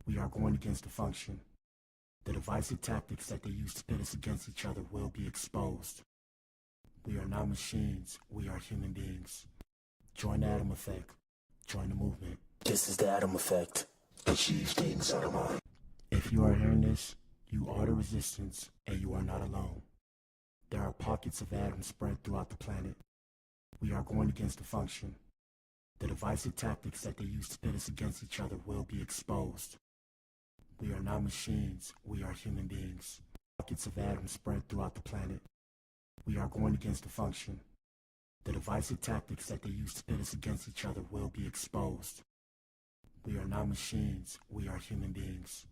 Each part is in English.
We are going against the function. The divisive tactics that they use to pit us against each other will be exposed. We are not machines, we are human beings. Join the Atom Effect. Join the movement. This is the Atom Effect. Achieve things out of mind. If you are hearing this, you are the resistance, and you are not alone. There are pockets of atoms spread throughout the planet. We are going against the function. The divisive tactics that they use to pit us against each other will be exposed. We are not machines, we are human beings. Pockets of atoms spread throughout the planet. We are going against the function. The divisive tactics that they use to pit us against each other will be exposed. We are not machines, we are human beings.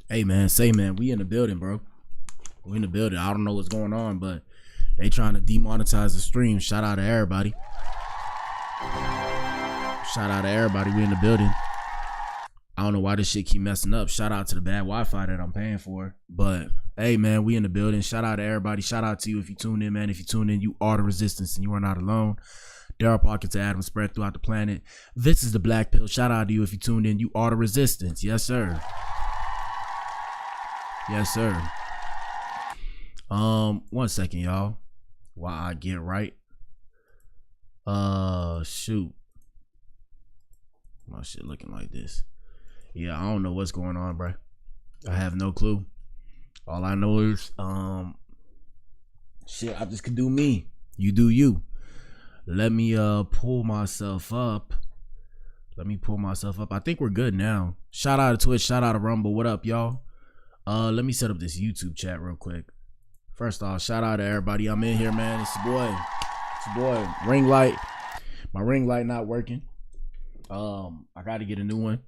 Hey man, say man, we in the building, bro. We in the building. I don't know what's going on, but they trying to demonetize the stream. Shout out to everybody. Shout out to everybody. We in the building. I don't know why this shit keep messing up. Shout out to the bad Wi-Fi that I'm paying for. But hey man, we in the building. Shout out to everybody. Shout out to you if you tuned in, man. If you tuned in, you are the resistance and you are not alone. There are pockets of atoms spread throughout the planet. This is the Blac Pill. Shout out to you if you tuned in. You are the resistance. Yes, sir. Yes, sir. 1 second, y'all. While I get right. Shoot. My shit looking like this. Yeah, I don't know what's going on, bro. I have no clue. All I know is, shit, I just can do me. You do you. Let me pull myself up. Let me pull myself up. I think we're good now. Shout out to Twitch. Shout out to Rumble. What up, y'all? Let me set up this YouTube chat real quick. First off, shout out to everybody. I'm in here, man. It's your boy. It's your boy. Ring light. My ring light not working. I got to get a new one.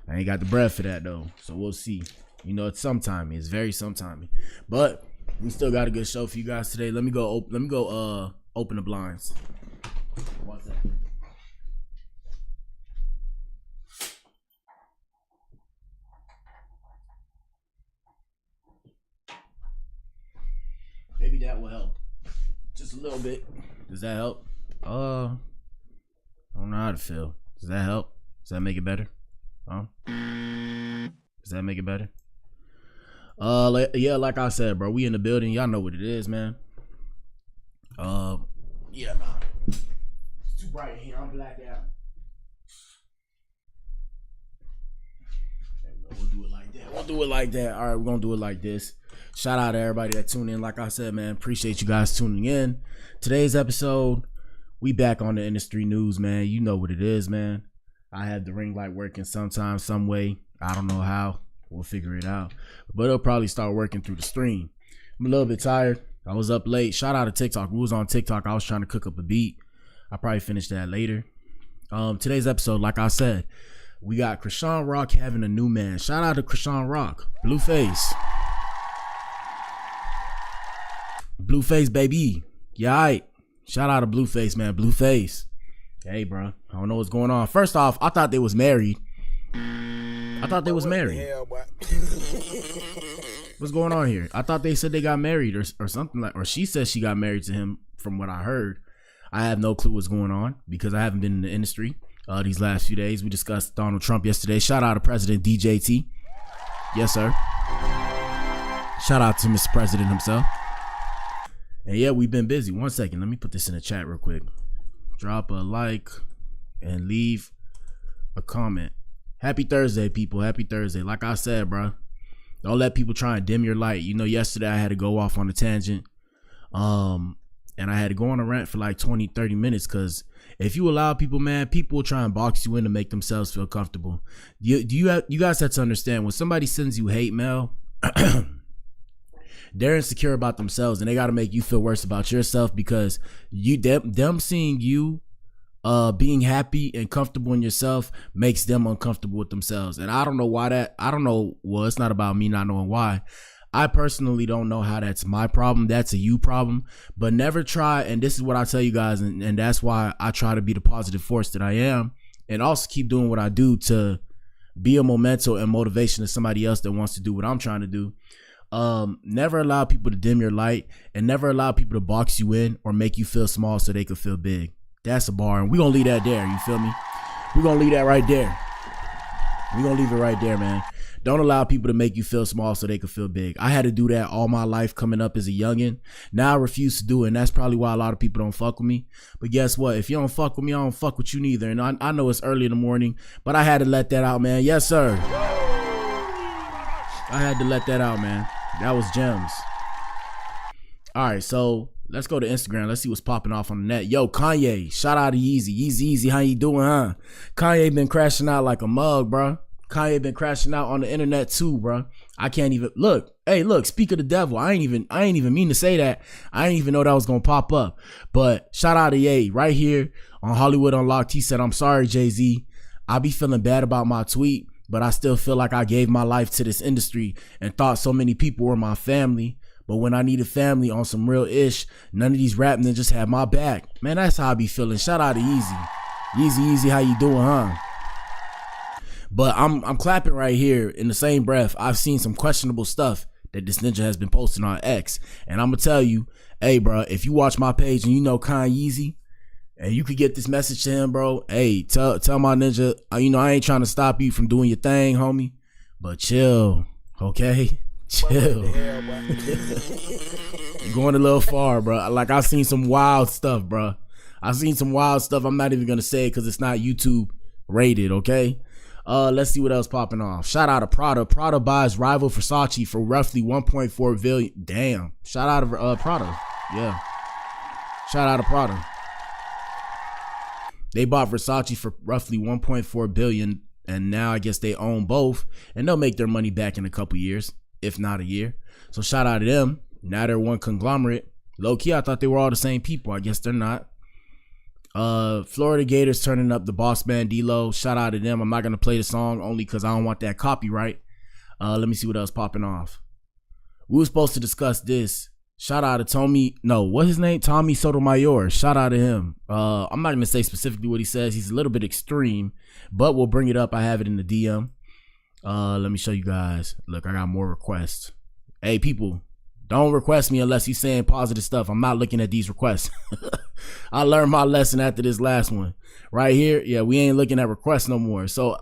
I ain't got the bread for that though, so we'll see. You know, it's sometimey. It's very sometimey, but we still got a good show for you guys today. Let me go. Open the blinds. One second. Maybe that will help. Just a little bit. Does that help? I don't know how to feel. Does that help? Does that make it better? Does that make it better? Yeah, like I said, bro, we in the building. Y'all know what it is, man. Yeah, nah. It's too bright in here. I'm blacked out. We'll do it like that. We'll do it like that. All right, we're gonna do it like this. Shout out to everybody that tuned in. Like I said, man, appreciate you guys tuning in. Today's episode, we back on the industry news, man. You know what it is, man. I had the ring light working sometime, some way. I don't know how. We'll figure it out. But it'll probably start working through the stream. I'm a little bit tired. I was up late. Shout out to TikTok. We was on TikTok. I was trying to cook up a beat. I'll probably finish that later. Today's episode, like I said, we got Chrisean Rock having a new man. Shout out to Chrisean Rock. Blueface. Blueface, baby. Yeah, all right. Shout out to Blueface, man. Blueface. Hey, bro. I don't know what's going on. First off, I thought they was married. What's going on here? I thought they said they got married or something like, or she said she got married to him from what I heard. I have no clue what's going on because I haven't been in the industry these last few days. We discussed Donald Trump yesterday. Shout out to President DJT. Yes, sir. Shout out to Mr. President himself. And yeah, we've been busy. 1 second. Let me put this in the chat real quick. Drop a like and leave a comment. Happy Thursday, people. Happy Thursday. Like I said, bro, don't let people try and dim your light. You know, yesterday I had to go off on a tangent. And I had to go on a rant for like 20, 30 minutes because if you allow people, man, people will try and box you in to make themselves feel comfortable. You guys have to understand, when somebody sends you hate mail, they're insecure about themselves and they got to make you feel worse about yourself because them seeing you being happy and comfortable in yourself makes them uncomfortable with themselves. And I don't know why that. I don't know. Well, it's not about me not knowing why. I personally don't know how that's my problem. That's a you problem. But never try. And this is what I tell you guys. And that's why I try to be the positive force that I am. And also keep doing what I do to be a memento and motivation to somebody else that wants to do what I'm trying to do. Never allow people to dim your light and never allow people to box you in or make you feel small so they can feel big. That's a bar, and we gonna leave that there. You feel me? We gonna leave that right there. We gonna leave it right there, man. Don't allow people to make you feel small so they can feel big. I had to do that all my life coming up as a youngin'. Now I refuse to do it, and that's probably why a lot of people don't fuck with me. But guess what? If you don't fuck with me, I don't fuck with you neither. And I know it's early in the morning, but I had to let that out, man. Yes, sir. I had to let that out, man. That was gems. All right, so let's go to Instagram. Let's see what's popping off on the net. Yo, Kanye, shout out to Yeezy. Yeezy, how you doing, huh? Kanye been crashing out like a mug, bro. Kanye been crashing out on the internet too, bro. I can't even look. Hey, look, speak of the devil. I ain't even mean to say that. I didn't even know that was gonna pop up. But shout out to Ye right here on Hollywood Unlocked. He said, I'm sorry, Jay-Z. I be feeling bad about my tweet, but I still feel like I gave my life to this industry and thought so many people were my family. But when I needed family on some real ish, none of these rap ninjas had my back. Man, that's how I be feeling. Shout out to Yeezy. Yeezy, how you doing, huh? But I'm clapping right here in the same breath. I've seen some questionable stuff that this ninja has been posting on X. And I'm going to tell you, hey, bro, if you watch my page and you know Yeezy, and you could get this message to him, bro, hey, tell my ninja, you know, I ain't trying to stop you from doing your thing, homie. But chill, okay? Chill. You're going a little far, bro. Like, I've seen some wild stuff, bro. I've seen some wild stuff. I'm not even going to say it because it's not YouTube rated, okay? Let's see what else popping off. Shout out to Prada. Prada buys rival Versace for roughly 1.4 billion. Damn. Shout out to Prada. Yeah. Shout out to Prada. They bought Versace for roughly 1.4 billion, and now I guess they own both, and they'll make their money back in a couple years, if not a year. So shout out to them. Now they're one conglomerate. Low key, I thought they were all the same people. I guess they're not. Florida Gators turning up the boss man D-Lo. Shout out to them. I'm not gonna play the song only because I don't want that copyright. Let me see what else popping off. We were supposed to discuss this. Shout out to Tommy. No, what's his name? Tommy Sotomayor. Shout out to him. I'm not gonna say specifically what he says. He's a little bit extreme, but we'll bring it up. I have it in the DM. Let me show you guys. Look, I got more requests. Hey, people, don't request me unless he's saying positive stuff. I'm not looking at these requests. I learned my lesson after this last one. Right here, yeah, we ain't looking at requests no more. So,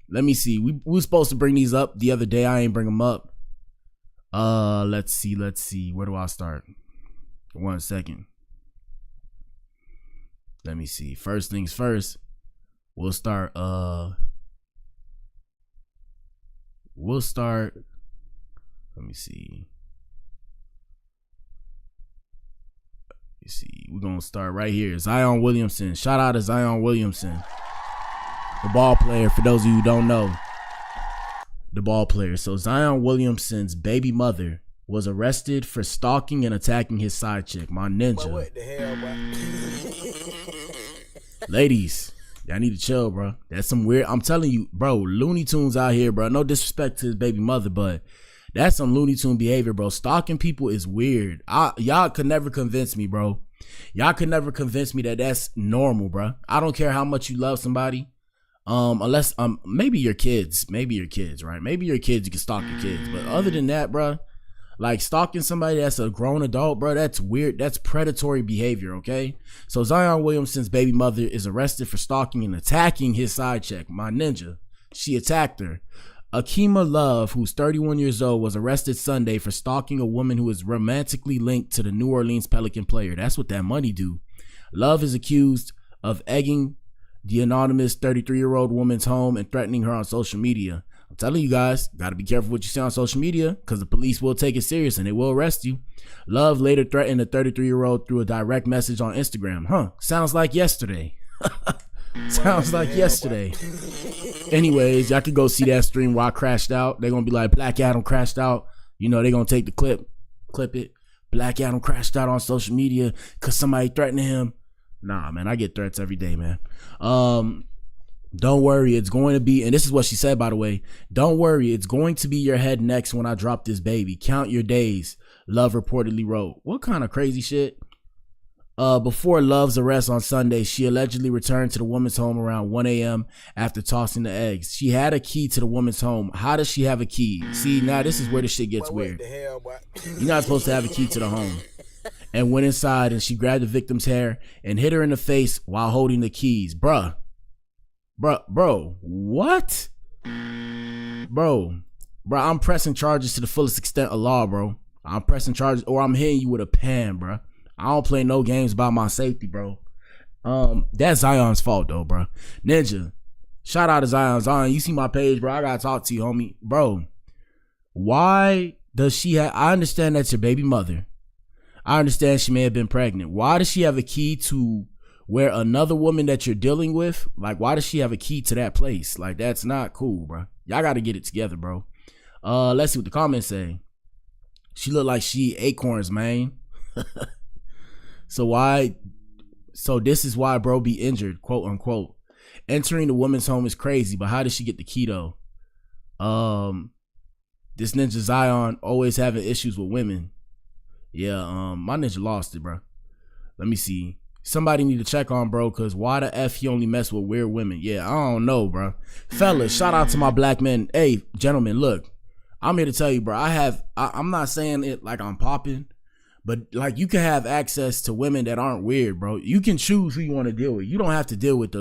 let me see. We were supposed to bring these up the other day. I ain't bring them up. Let's see. Where do I start? 1 second. Let me see. First things first. We'll start. Let me see. We're gonna start right here. Zion Williamson. Shout out to Zion Williamson, the ball player. For those of you who don't know, the ball player. So Zion Williamson's baby mother was arrested for stalking and attacking his side chick, my ninja. What the hell, bro? Ladies, y'all need to chill, bro. That's some weird. I'm telling you, bro. Looney Tunes out here, bro. No disrespect to his baby mother, but that's some Looney Tune behavior, bro. Stalking people is weird. Y'all could never convince me, bro. Y'all could never convince me that that's normal, bro. I don't care how much you love somebody. Unless maybe your kids, right? Maybe your kids, you can stalk your kids. But other than that, bro, like stalking somebody that's a grown adult, bro, that's weird. That's predatory behavior, okay? So Zion Williamson's baby mother is arrested for stalking and attacking his side chick, my ninja. She attacked her. Akima Love, who's 31 years old, was arrested Sunday for stalking a woman who is romantically linked to the New Orleans Pelican player. That's what that money do. Love is accused of egging the anonymous 33-year-old woman's home and threatening her on social media. I'm telling you guys, gotta be careful what you say on social media because the police will take it serious and they will arrest you. Love later threatened the 33-year-old through a direct message on Instagram. Sounds like yesterday. Sounds like yesterday. Anyways, y'all can go see that stream where I crashed out. They're gonna be like, Black Adam crashed out. You know, they're gonna take the clip it. Black Adam crashed out on social media because somebody threatened him. Nah, man, I get threats every day, man. Don't worry, it's going to be, and this is what she said, by the way. Don't worry, it's going to be your head next when I drop this baby. Count your days, Love reportedly wrote. What kind of crazy shit? Before Love's arrest on Sunday, she allegedly returned to the woman's home around 1 a.m. after tossing the eggs. She had a key to the woman's home. How does she have a key? See, now this is where the shit gets weird. You're not supposed to have a key to the home. and went inside and she grabbed the victim's hair and hit her in the face while holding the keys. Bro, what? Bro, I'm pressing charges to the fullest extent of law, bro. I'm pressing charges, or I'm hitting you with a pan, bro. I don't play no games about my safety, bro. That's Zion's fault though, bro. Ninja, shout out to Zion, you see my page, bro. I gotta talk to you, homie. Bro, why does she have, I understand that's your baby mother. I understand she may have been pregnant. Why does she have a key to where another woman that you're dealing with, like, why does she have a key to that place? Like, that's not cool, bro. Y'all gotta get it together, bro. Let's see what the comments say. She look like she acorns, man. So this is why bro be injured, quote unquote. Entering the woman's home is crazy, but how did she get the key though? This ninja Zion always having issues with women. Yeah, my ninja lost it, bro. Let me see. Somebody need to check on bro, cause why the F he only mess with weird women? Yeah, I don't know, bro. Fellas, shout out to my black men. Hey, gentlemen, look, I'm here to tell you, bro. I'm not saying it like I'm popping, but like you can have access to women that aren't weird, bro. You can choose who you want to deal with. You don't have to deal with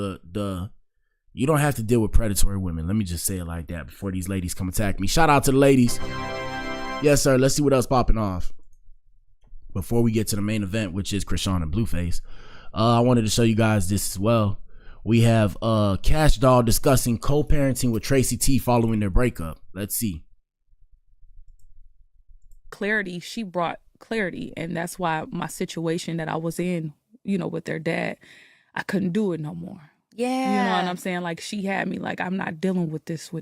you don't have to deal with predatory women. Let me just say it like that before these ladies come attack me. Shout out to the ladies. Yes, sir. Let's see what else popping off before we get to the main event, which is Chrisean and Blueface. I wanted to show you guys this as well. We have Cash Doll discussing co-parenting with Tracy T following their breakup. Let's see. Clarity, she brought clarity, and that's why my situation that I was in, with their dad, I couldn't do it no more. Yeah. You know what I'm saying? Like, she had me like, I'm not dealing with this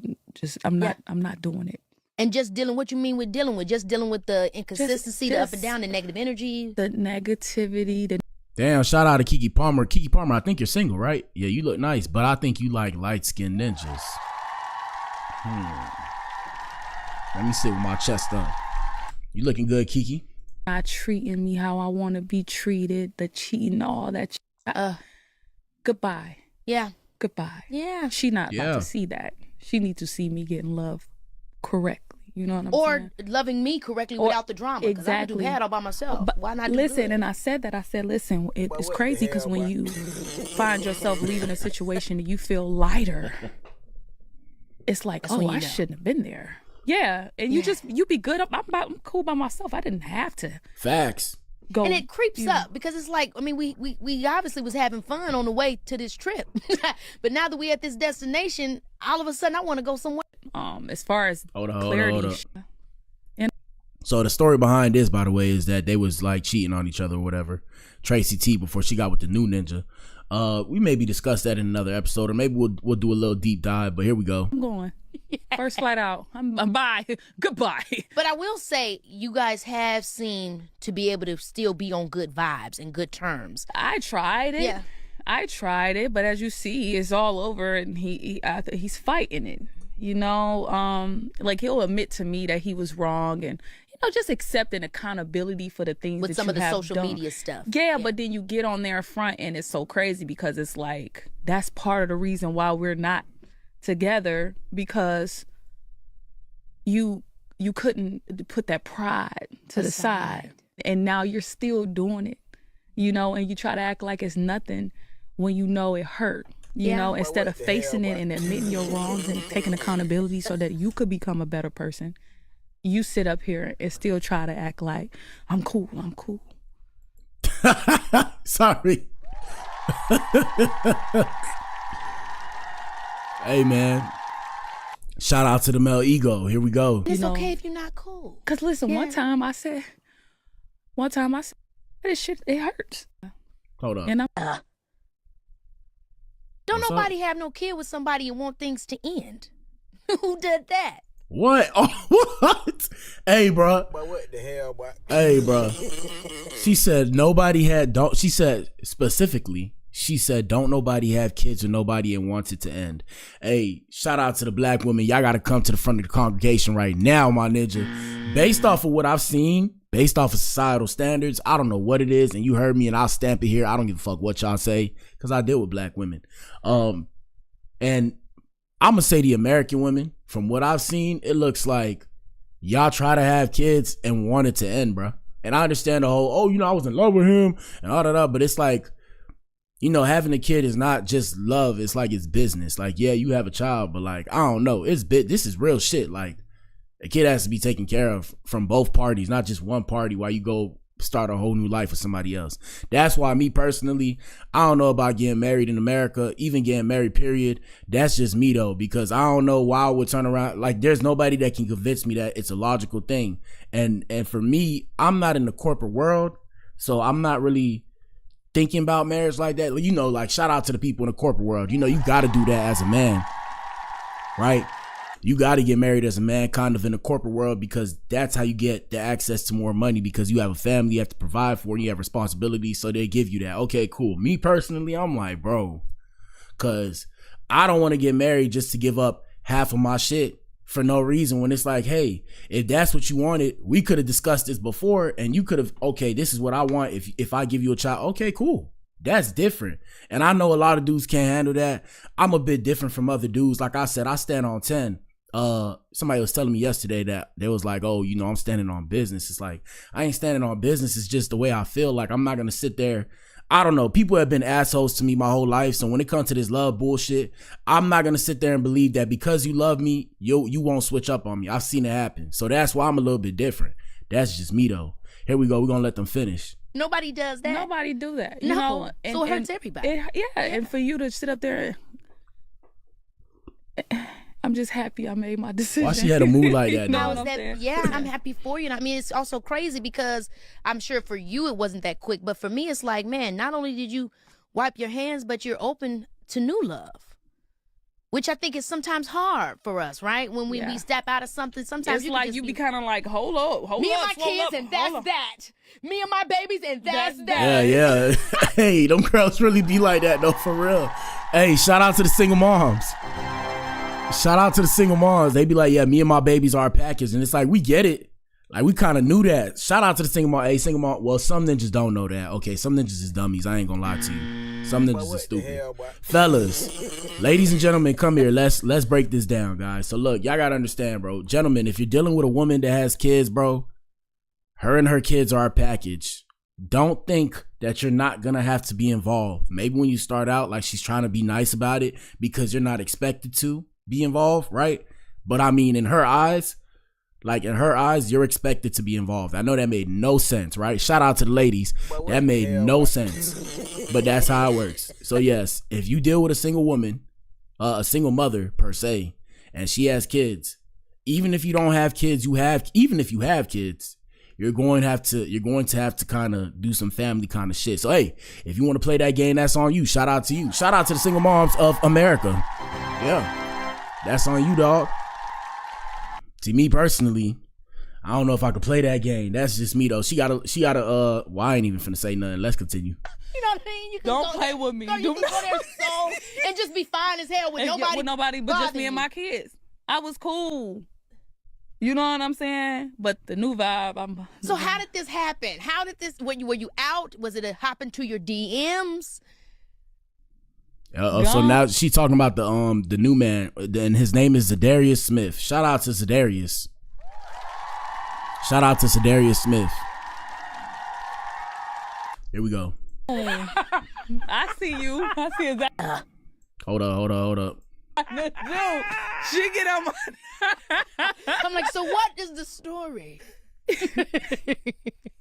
I'm not doing it. And just dealing, what you mean with dealing with? Just dealing with the inconsistency, the up and down, the negative energy. The negativity, Damn, shout out to Kiki Palmer. Kiki Palmer, I think you're single, right? Yeah, you look nice, but I think you like light-skinned ninjas. Let me sit with my chest up. You looking good, Kiki? not treating me how I want to be treated, the cheating, all that. Goodbye. Yeah. Goodbye. Yeah. She not about to see that. She need to see me getting love correctly. You know what I'm saying? Or loving me correctly without the drama. Exactly. I can do bad all by myself. But why not do listen, good? and I said that. I said, listen, it's crazy because when you find yourself leaving a situation and you feel lighter, it's like, That's when I shouldn't have been there. Yeah, and you be good. I'm cool by myself. I didn't have to. Facts. Go. And it creeps up because it's like, I mean, we obviously was having fun on the way to this trip, but now that we at this destination, all of a sudden I want to go somewhere. As far as clarity. So the story behind this, by the way, is that they was like cheating on each other or whatever. Tracy T before she got with the new ninja. We maybe discuss that in another episode, or maybe we'll do a little deep dive. But here we go. I'm going. First flight out. I'm bye. Goodbye. But I will say, you guys have seemed to be able to still be on good vibes and good terms. I tried it. Yeah. I tried it, but as you see, it's all over, and he's fighting it. You know, like he'll admit to me that he was wrong, and just accepting accountability for the things with that some you of the have social done. media stuff. Yeah, but then you get on there in front, and it's so crazy because it's like that's part of the reason why we're not together, because you couldn't put that pride to the side, and now you're still doing it, and you try to act like it's nothing when you know it hurt. You know, instead of facing it and admitting your wrongs and taking accountability so that you could become a better person, you sit up here and still try to act like I'm cool. Sorry. Hey man, shout out to the male ego. Here we go. It's okay if you're not cool. Cause listen, one time I said this shit, it hurts. Hold up. And Don't What's nobody have no kid with somebody and want things to end. Who did that? What? Oh, what? Hey, bro. But what the hell, boy? Hey, bro. She said nobody had. She said specifically. She said don't nobody have kids with nobody and wants it to end. Hey, shout out to the black women. Y'all got to come to the front of the congregation right now, my ninja. Based off of what I've seen, based off of societal standards, I don't know what it is, and you heard me, and I'll stamp it here. I don't give a fuck what y'all say, because I deal with black women. And I'm gonna say the American women, from what I've seen, it looks like y'all try to have kids and want it to end, bro. And I understand the whole, oh, you know, I was in love with him and all that, but it's like, you know, having a kid is not just love. It's like it's business. Like, yeah, you have a child, but like, I don't know. This is real shit. Like, a kid has to be taken care of from both parties, not just one party while you go start a whole new life with somebody else. That's why me personally, I don't know about getting married in America, even getting married, period. That's just me though, because I don't know why I would turn around. Like, there's nobody that can convince me that it's a logical thing. And for me, I'm not in the corporate world, so I'm not really thinking about marriage like that. You know, like, shout out to the people in the corporate world. You know, you got to do that as a man, right? You got to get married as a man kind of in the corporate world, because that's how you get the access to more money, because you have a family you have to provide for and you have responsibilities, so they give you that. Okay, cool. Me personally, I'm like, bro, because I don't want to get married just to give up half of my shit for no reason, when it's like, hey, if that's what you wanted, we could have discussed this before and you could have, okay, this is what I want. If I give you a child, okay, cool. That's different. And I know a lot of dudes can't handle that. I'm a bit different from other dudes. Like I said, I stand on 10. Somebody was telling me yesterday that they was like, oh, you know, I'm standing on business. It's like, I ain't standing on business. It's just the way I feel. Like, I'm not going to sit there. I don't know. People have been assholes to me my whole life. So when it comes to this love bullshit, I'm not going to sit there and believe that because you love me, you won't switch up on me. I've seen it happen. So that's why I'm a little bit different. That's just me though. Here we go. We're going to let them finish. Nobody does that. Nobody do that. No. You know? So it hurts everybody. And for you to sit up there, I'm just happy I made my decision. Why she had a mood like that? I'm happy for you. And I mean, it's also crazy because I'm sure for you it wasn't that quick, but for me it's like, man, not only did you wipe your hands, but you're open to new love, which I think is sometimes hard for us, right? When we step out of something, sometimes it's like you be kind of like, hold up, me and my kids, and that's that. Me and my babies, and that's that. Yeah. Hey, them girls really be like that though, for real. Hey, shout out to the single moms. Shout out to the single moms. They be like, yeah, me and my babies are a package. And it's like, we get it. Like, we kind of knew that. Shout out to the single mom. Hey, single mom. Well, some ninjas don't know that. Okay, some ninjas is dummies. I ain't gonna lie to you. Some ninjas is stupid. Fellas, ladies and gentlemen, come here. Let's break this down, guys. So look, y'all gotta understand, bro. Gentlemen, if you're dealing with a woman that has kids, bro, her and her kids are a package. Don't think that you're not gonna have to be involved. Maybe when you start out, like, she's trying to be nice about it because you're not expected to be involved, right? But I mean, in her eyes, you're expected to be involved. I know that made no sense, right? Shout out to the ladies. That made no sense, but that's how it works. So yes, if you deal with a single woman, a single mother per se, and she has kids, even if you don't have kids, even if you have kids, you're going to have to kind of do some family kind of shit. So hey, if you want to play that game, that's on you. Shout out to you. Shout out to the single moms of America. Yeah. That's on you, dog. See, me personally, I don't know if I could play that game. That's just me though. She gotta well, I ain't even finna say nothing. Let's continue. You know what I mean? You can don't play with me. You can go there so and just be fine as hell with nobody but just me and my kids. I was cool. You know what I'm saying? But the new vibe, So how did this happen? Were you out? Was it a hop into your DMs? So now she talking about the new man, and his name is Zadarius Smith. Shout out to Zadarius. Shout out to Zadarius Smith. Here we go. I see you. I see exactly. Hold up. Dude, she get on my. I'm like, so what is the story?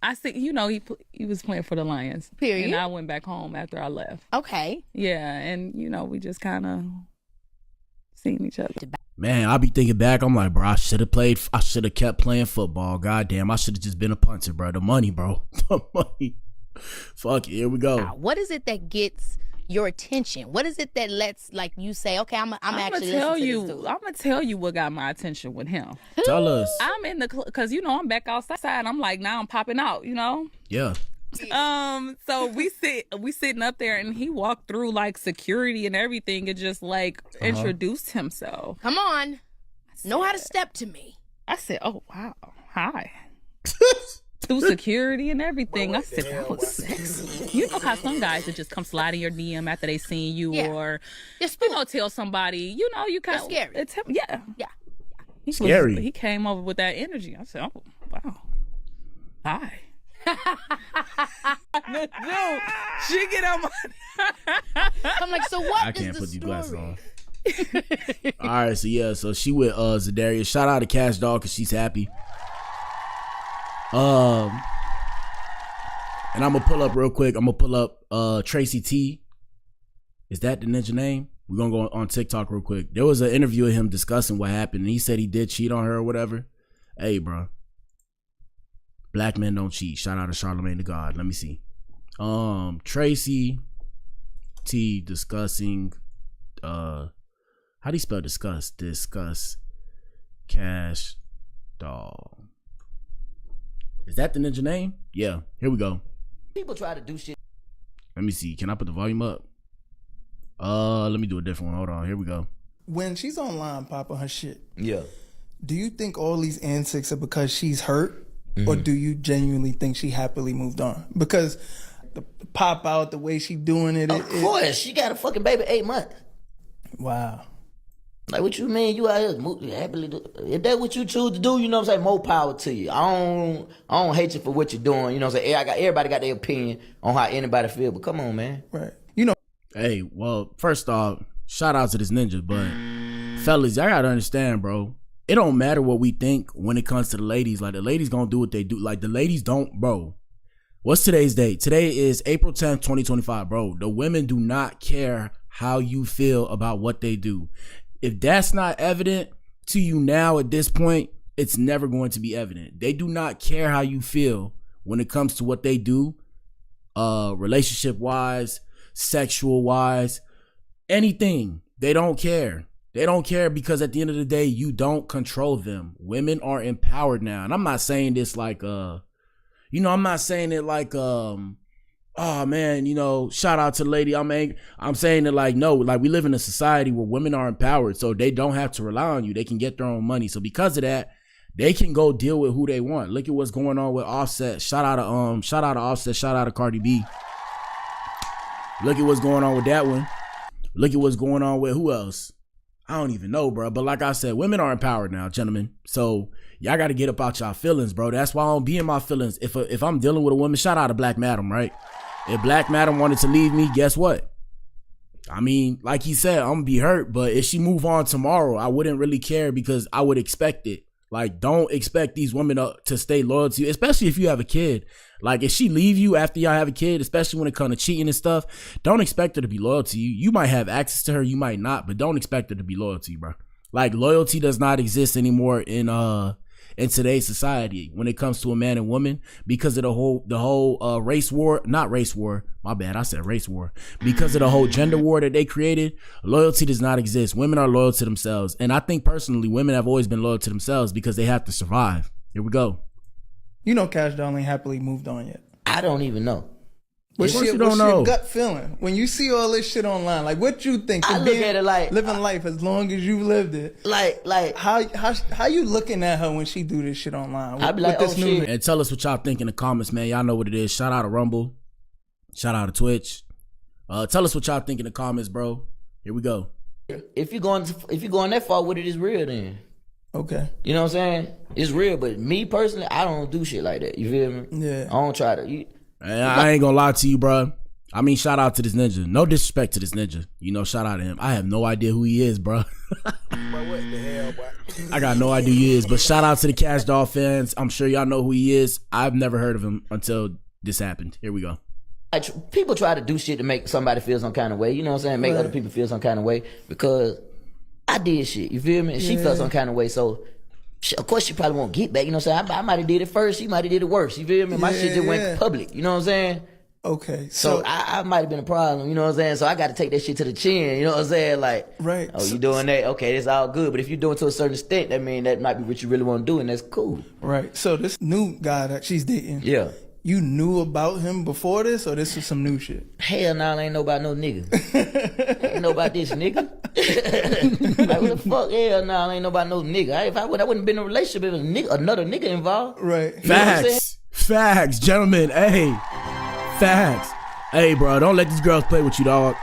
I see. You know, he was playing for the Lions. Period. And I went back home after I left. Okay. Yeah, and you know, we just kind of seen each other. Man, I be thinking back. I'm like, bro, I should have kept playing football. Goddamn, I should have just been a punter, bro. The money, bro. The money. Fuck it. Here we go. What is it that gets your attention? What is it that lets, like, you say, okay, I'm actually listening to this dude? I'm gonna tell you what got my attention with him. Tell us. I'm in the because you know I'm back outside. I'm like, now I'm popping out. You know. Yeah. So we sitting up there, and he walked through like security and everything, and just like introduced himself. Come on, know how to step to me. I said, oh wow, hi. Through security and everything. I said, that was sexy. You know how some guys that just come sliding your DM after they seen you, or you know, tell somebody, you know, you kind of scary. It's him. Yeah. Scary. He came over with that energy. I said, oh wow, hi. Dude, she get on my. I'm like, so what? I can't is put the these glasses story? on. All right, so yeah, so she with Zadarius. Shout out to Cash Dog because she's happy. And I'm gonna pull up real quick. I'm gonna pull up Tracy T. Is that the ninja name? We're gonna go on TikTok real quick. There was an interview of him discussing what happened, and he said he did cheat on her or whatever. Hey, bro, black men don't cheat. Shout out to Charlemagne the God. Let me see. Tracy T discussing how do you spell discuss? Discuss Cash Dog. Is that the ninja name? Yeah, here we go. People try to do shit. Let me see. Can I put the volume up? Let me do a different one. Hold on. Here we go. When she's online popping her shit, Yeah. do you think all these antics are because she's hurt? Or do you genuinely think she happily moved on? Because the pop out, the way she doing it. Of course, she got a fucking baby 8 months. Wow. Like, what you mean? You out here happily do? If that's what you choose to do, you know what I'm saying? More power to you. I don't hate you for what you're doing. You know what I'm saying? Everybody got their opinion on how anybody feel, but come on, man. Right. You know. Hey, well, first off, shout out to this ninja, but fellas, y'all gotta understand, bro. It don't matter what we think when it comes to the ladies. Like, the ladies gonna do what they do. Like, the ladies don't, bro. What's today's date? Today is April 10th, 2025, bro. The women do not care how you feel about what they do. If that's not evident to you now at this point, it's never going to be evident. They do not care how you feel when it comes to what they do, relationship wise, sexual wise, anything. They don't care. They don't care because at the end of the day, you don't control them. Women are empowered now. And I'm not saying this like, I'm not saying it like, oh man, shout out to the lady. I'm angry. I'm saying it like, no, like we live in a society where women are empowered, so they don't have to rely on you. They can get their own money. So because of that, they can go deal with who they want. Look at what's going on with Offset. Shout out to Offset. Shout out to Cardi B. Look at what's going on with that one. Look at what's going on with who else? I don't even know, bro. But like I said, women are empowered now, gentlemen. So y'all got to get up out y'all feelings, bro. That's why I don't be in my feelings. If I'm dealing with a woman, shout out to Black Madam, right? If Black Madam wanted to leave me, guess what? I mean, like he said, I'm gonna be hurt. But if she move on tomorrow, I wouldn't really care because I would expect it. Like, don't expect these women to stay loyal to you, especially if you have a kid. Like, if she leave you after y'all have a kid, especially when it comes to cheating and stuff, don't expect her to be loyal to you. You might have access to her, you might not, but don't expect her to be loyal to you, bro. Like, loyalty does not exist anymore in today's society when it comes to a man and woman because of the whole race war. Not race war. My bad. I said race war. Because of the whole gender war that they created, loyalty does not exist. Women are loyal to themselves. And I think personally, women have always been loyal to themselves because they have to survive. Here we go. You know Cash Doll ain't happily moved on yet. I don't even know. What's your gut feeling when you see all this shit online? Like, what you think? I look at it like living life as long as you've lived it. Like how you looking at her when she do this shit online? I be like, oh shit. And tell us what y'all think in the comments, man. Y'all know what it is. Shout out to Rumble. Shout out to Twitch. Tell us what y'all think in the comments, bro. Here we go. If you're going that far with it, it's real then. Okay. You know what I'm saying? It's real, but me personally, I don't do shit like that. You feel me? Yeah. I don't try to. I ain't gonna lie to you, bro. I mean, shout out to this ninja. No disrespect to this ninja. Shout out to him. I have no idea who he is, bro. What the hell, boy? I got no idea who he is, but shout out to the Cash Doll fans. I'm sure y'all know who he is. I've never heard of him until this happened. Here we go. People try to do shit to make somebody feel some kind of way. You know what I'm saying? Make other people feel some kind of way because I did shit. You feel me? And she felt some kind of way, so of course she probably won't get back. You know what I'm saying? I might have did it first. She might have did it worse. You feel me? My shit just went public. You know what I'm saying? Okay. So I might have been a problem. You know what I'm saying? So I got to take that shit to the chin. You know what I'm saying? Like, right. Oh, you doing that? Okay, that's all good. But if you're doing to a certain extent, that mean that might be what you really want to do, and that's cool. Right. So this new guy that she's dating. Yeah. You knew about him before this, or this was some new shit? Hell no, I ain't know about no nigga. Ain't know about this nigga. Like, what the fuck? Hell no, I ain't know about no nigga. If I wouldn't been in a relationship if it was another nigga involved. Right. Facts, gentlemen. Hey, facts. Hey, bro, don't let these girls play with you, dog.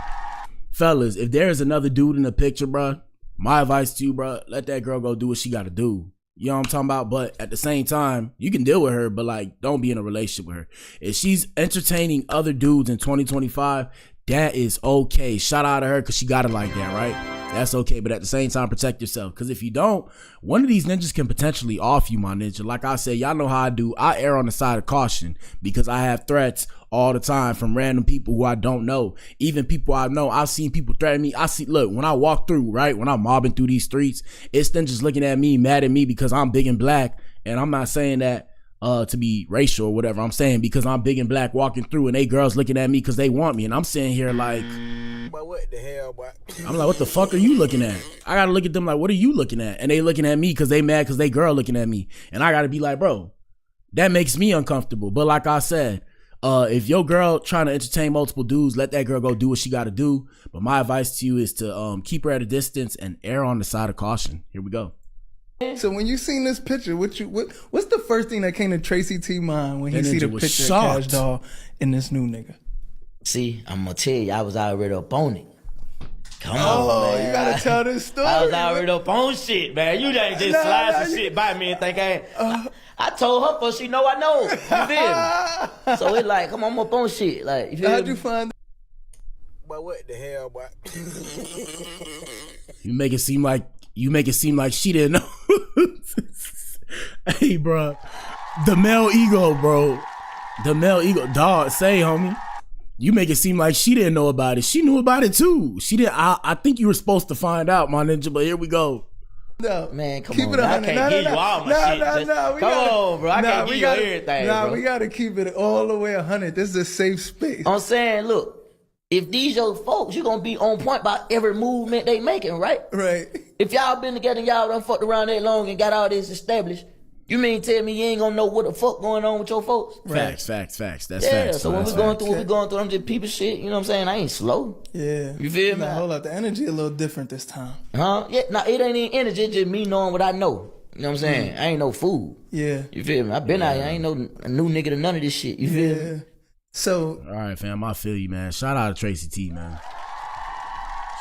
Fellas, if there is another dude in the picture, bro, my advice to you, bro, let that girl go do what she got to do. You know what I'm talking about? But at the same time, you can deal with her, but like, don't be in a relationship with her. If she's entertaining other dudes in 2025, that is okay. Shout out to her because she got it like that, right? That's okay. But at the same time, protect yourself. Because if you don't, one of these ninjas can potentially off you, my ninja. Like I said, y'all know how I do. I err on the side of caution because I have threats all the time from random people who I don't know. Even people I know, I've seen people threaten me. Look, when I walk through, right, when I'm mobbing through these streets, it's them just looking at me, mad at me because I'm big and black. And I'm not saying that to be racial or whatever. I'm saying because I'm big and black walking through and they girls looking at me because they want me. And I'm sitting here like, But what the hell, boy? I'm like, what the fuck are you looking at? I gotta look at them like, what are you looking at? And they looking at me because they mad because they girl looking at me. And I gotta be like, bro, that makes me uncomfortable. But like I said, if your girl trying to entertain multiple dudes, let that girl go do what she gotta do. But my advice to you is to keep her at a distance and err on the side of caution. Here we go. So when you seen this picture, what's the first thing that came to Tracy T mind when he That see the ninja was picture shocked. of Cash Doll and this new nigga? See, I'm gonna tell you, I was already up on it. Come on, man. You gotta tell this story. I was already up on shit, man. You done just slide some shit by me and think I told her for she know I know. You feel me? So it's like, come on, I'm up on shit. Like, you feel How'd me? you find But what the hell, boy? You make it seem like she didn't know. Hey, bro. The male ego, bro. The male ego. Dog, say, homie. You make it seem like she didn't know about it. She knew about it too. She didn't. I think you were supposed to find out, my ninja, but here we go. No, Man, come keep on. it I 100. can't give you all my shit. We on, bro. I can't give you everything, bro. we gotta keep it all the way 100. This is a safe space. I'm saying, look, if these your folks, you gonna be on point about every movement they making, right? Right. If y'all been together and y'all done fucked around that long and got all this established, you mean tell me you ain't gonna know what the fuck going on with your folks? Facts. That's Yeah, facts. so when that's we going facts. through what we going through, I'm just people shit, you know what I'm saying? I ain't slow. Yeah. You feel me? Nah, hold up. The energy a little different this time. Huh? Yeah, nah, it ain't even energy, it's just me knowing what I know. You know what I'm saying? I ain't no fool. Yeah. You feel me? I been out here, I ain't no a new nigga to none of this shit. You feel me? Yeah. So All right, fam. I feel you, man. Shout out to Tracy T, man.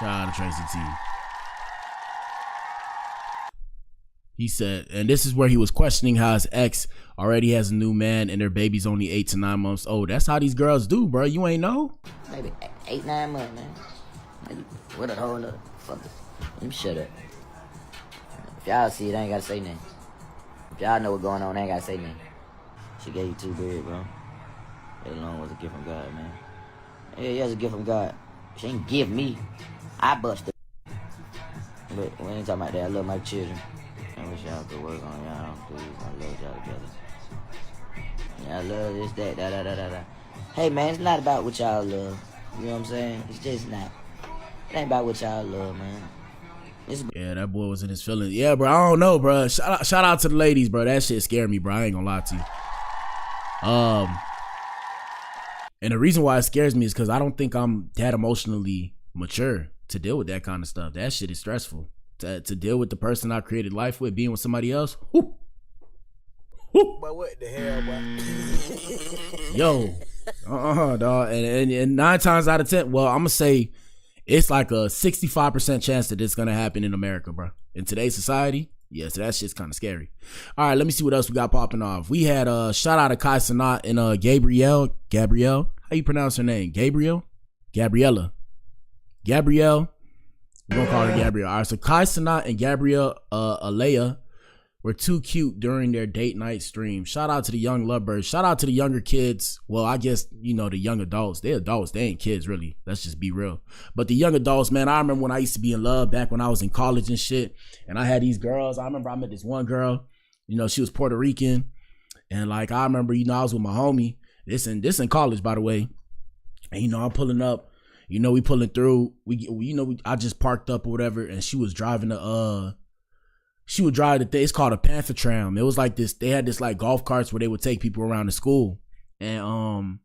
Shout out to Tracy T. He said, and this is where he was questioning how his ex already has a new man and their baby's only 8 to 9 months old. That's how these girls do, bro. You ain't know? Maybe 8, 9 months, man. Maybe, what a whole nother. Fuck it. Let me shut up. If y'all see it, I ain't gotta say nothing. If y'all know what's going on, I ain't gotta say nothing. She gave you 2 birds, bro. That alone was a gift from God, man. Yeah, it's a gift from God. She ain't give me. I busted. But we ain't talking about that. I love my children. I wish y'all could work on y'all, please. I love y'all together. Yeah, I love this, that, da. Hey, man, it's not about what y'all love. You know what I'm saying? It's just not. It ain't about what y'all love, man. Yeah, that boy was in his feelings. Yeah, bro, I don't know, bro. Shout out to the ladies, bro. That shit scared me, bro. I ain't gonna lie to you. And the reason why it scares me is because I don't think I'm that emotionally mature to deal with that kind of stuff. That shit is stressful. To deal with the person I created life with, being with somebody else. Whoo. But what the hell, boy? Yo, dog. And 9 times out of 10, well, I'm gonna say it's like a 65% chance that it's gonna happen in America, bro. In today's society, yeah, so that shit's kind of scary. All right, let me see what else we got popping off. We had shout out to Chrisean and Gabrielle. How you pronounce her name? Gabriella. We're gonna call her Gabrielle. All right, so Chrisean and Gabrielle Alea were too cute during their date night stream. Shout out to the young lovebirds. Shout out to the younger kids. Well, I guess, you know, the young adults. They're adults. They ain't kids, really. Let's just be real. But the young adults, man, I remember when I used to be in love back when I was in college and shit. And I had these girls. I remember I met this one girl. You know, she was Puerto Rican. And, like, I remember, you know, I was with my homie. This in college, by the way. And, you know, I'm pulling up. You know, we pulling through. I just parked up or whatever. And she was driving the thing. It's called a Panther Tram. It was like this. They had this like golf carts where they would take people around the school. And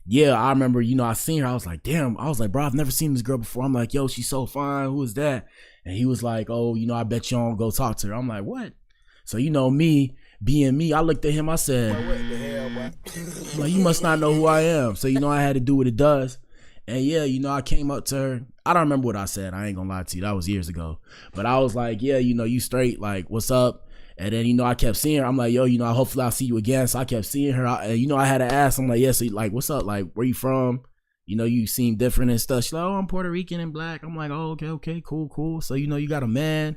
yeah, I remember, you know, I seen her. I was like, damn. I was like, bro, I've never seen this girl before. I'm like, yo, she's so fine. Who is that? And he was like, oh, you know, I bet you don't go talk to her. I'm like, what? So, you know, me being me, I looked at him. I said, But what the hell, boy? I'm like, you must not know who I am. So, you know, I had to do what it does. And yeah, you know, I came up to her. I don't remember what I said. I ain't gonna lie to you. That was years ago. But I was like, yeah, you know, you straight. Like, what's up? And then, you know, I kept seeing her. I'm like, yo, you know, hopefully I'll see you again. So I kept seeing her. And, you know, I had to ask. I'm like, yeah, so like, what's up? Like, where you from? You know, you seem different and stuff. She's like, oh, I'm Puerto Rican and black. I'm like, oh, okay, cool. So, you know, you got a man.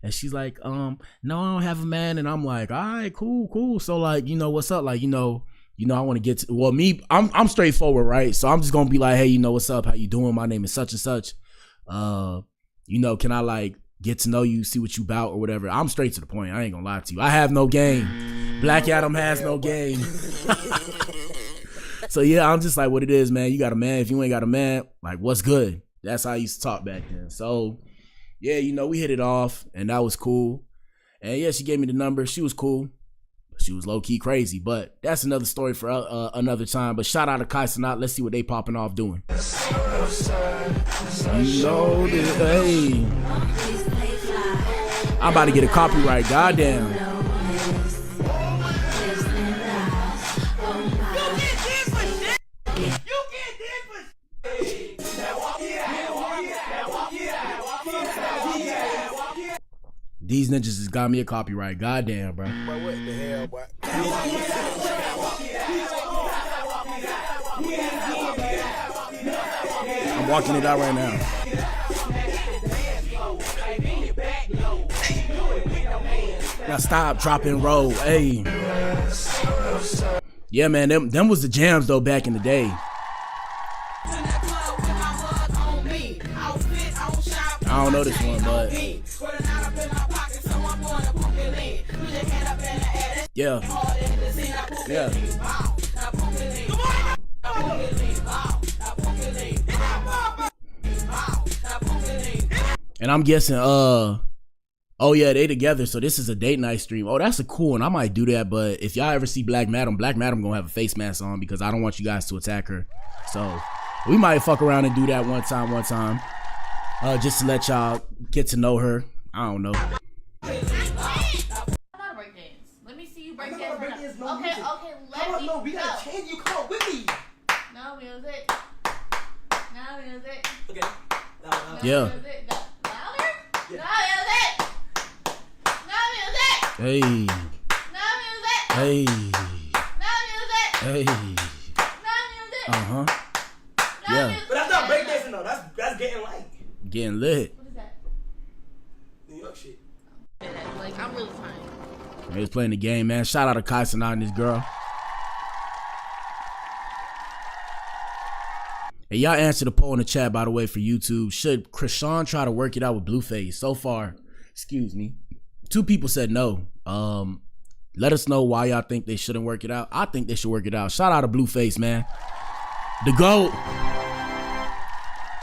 And she's like, no, I don't have a man. And I'm like, all right, cool. So like, you know, what's up? Like, you know, I want to get to, well, me, I'm straightforward, right? So I'm just going to be like, hey, you know, what's up? How you doing? My name is such and such. You know, can I like get to know you, see what you about or whatever? I'm straight to the point. I ain't gonna lie to you. I have no game. Black Adam has no game. So yeah, I'm just like, what it is, man. You got a man. If you ain't got a man, like, what's good? That's how I used to talk back then. So yeah, you know, we hit it off and that was cool. And yeah, she gave me the number. She was cool. She was low-key crazy, but that's another story for another time. But shout out to Chrisean. Let's see what they popping off doing. You know this, hey. I'm about to get a copyright, goddamn. These ninjas just got me a copyright, goddamn, bro. But what the hell, boy? I'm walking it out right now. Now stop, drop, and roll, hey. Yeah, man, them was the jams though back in the day. I don't know this one, but yeah. And I'm guessing, oh yeah, they together, so this is a date night stream. Oh, that's a cool one. I might do that, but if y'all ever see Black Madam gonna have a face mask on because I don't want you guys to attack her. So we might fuck around and do that one time. Just to let y'all get to know her. I don't know. Let me see you break dance. No okay, music. let me No, we gotta change. You come up with me. No music. No music. Okay. Yeah. Music. Louder? Yeah. No music. Hey. No music. Hey. No music. Hey. No music. Uh-huh. No Yeah. music. But that's not breakdancing though. That's getting light. Getting lit. What is that? New York shit. Like, I'm really trying. They was playing the game, man. Shout out to Chrisean and this girl. Hey, y'all answer the poll in the chat, by the way, for YouTube. Should Chrisean try to work it out with Blueface? So far, excuse me, 2 people said no. Let us know why y'all think they shouldn't work it out. I think they should work it out. Shout out to Blueface, man. The GOAT.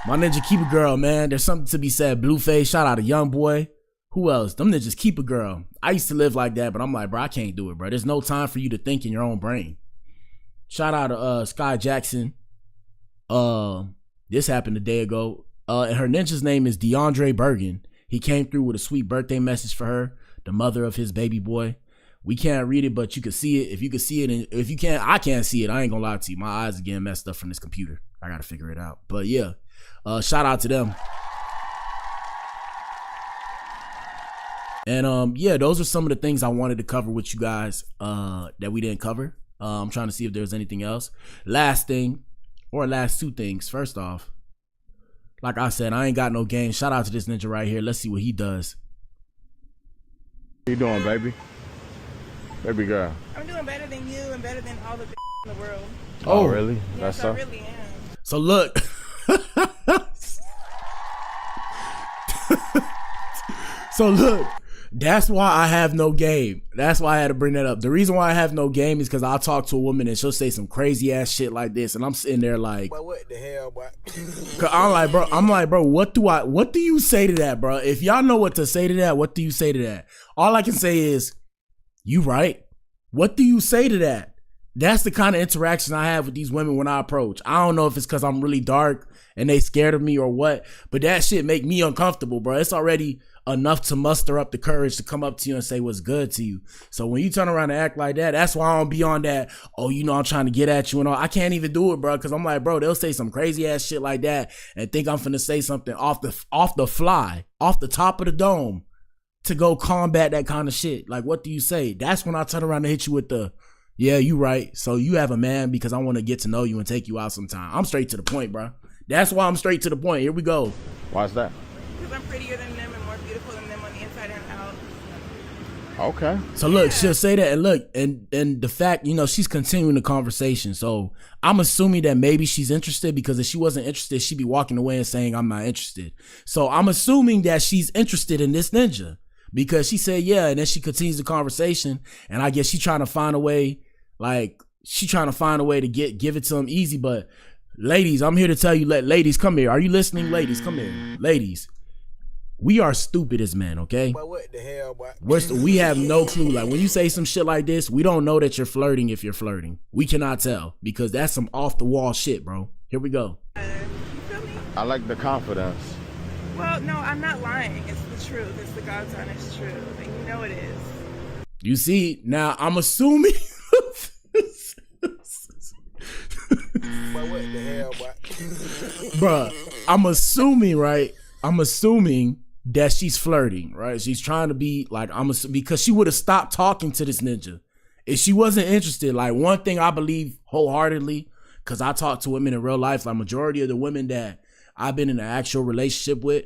My ninja keep a girl, man. There's something to be said. Blueface. Shout out to Young Boy. Who else? Them ninjas keep a girl. I used to live like that, but I'm like, bro, I can't do it, bro. There's no time for you to think in your own brain. Shout out to Sky Jackson. This happened a day ago. And her ninja's name is DeAndre Bergen. He came through with a sweet birthday message for her, the mother of his baby boy. We can't read it, but you can see it. If you can see it, and if you can't, I can't see it. I ain't gonna lie to you. My eyes are getting messed up from this computer. I gotta figure it out. But yeah, shout out to them. And yeah, those are some of the things I wanted to cover with you guys that we didn't cover. I'm trying to see if there's anything else. Last thing, or last 2 things. First off, like I said, I ain't got no game. Shout out to this ninja right here. Let's see what he does. How you doing, baby? Baby girl. I'm doing better than you and better than all the in the world. Oh, really? Yes, That's I so? really am. So look. So look. That's why I have no game. That's why I had to bring that up. The reason why I have no game is because I'll talk to a woman and she'll say some crazy ass shit like this, and I'm sitting there like, But what the hell, boy? I'm like, bro, what do you say to that, bro? If y'all know what to say to that, what do you say to that? All I can say is, you right. What do you say to that? That's the kind of interaction I have with these women when I approach. I don't know if it's because I'm really dark and they scared of me or what, but that shit make me uncomfortable, bro. It's already enough to muster up the courage to come up to you and say what's good to you. So when you turn around and act like that, that's why I don't be on that, oh, you know, I'm trying to get at you and all. I can't even do it, bro, because I'm like, bro, they'll say some crazy ass shit like that and think I'm finna say something off the fly, off the top of the dome. to go combat that kind of shit? Like, what do you say? That's when I turn around and hit you with the, yeah, you right. So you have a man because I want to get to know you and take you out sometime. I'm straight to the point, bro. That's why I'm straight to the point. Here we go. Why's that? Because I'm prettier than them and more beautiful than them on the inside and out. Okay. So look, she'll say that, and look, and the fact, you know, she's continuing the conversation. So I'm assuming that maybe she's interested, because if she wasn't interested, she'd be walking away and saying, I'm not interested. So I'm assuming that she's interested in this ninja, because she said, yeah, and then she continues the conversation, and I guess she's trying to find a way, to give it to him easy. But ladies, I'm here to tell you, ladies, come here. Are you listening? Ladies, come here. Ladies, we are stupid as men, okay? But what the hell, boy? We have no clue. Like, when you say some shit like this, we don't know that you're flirting if you're flirting. We cannot tell, because that's some off the wall shit, bro. Here we go. You feel me? I like the confidence. Well, no, I'm not lying. It's the truth. It's the God's honest truth. And you know it is. You see, now I'm assuming. But what the hell, boy? Bruh, I'm assuming, right? I'm assuming that she's flirting, right? She's trying to be like, because she would have stopped talking to this ninja if she wasn't interested. Like, one thing I believe wholeheartedly, because I talk to women in real life, like majority of the women that I've been in an actual relationship with,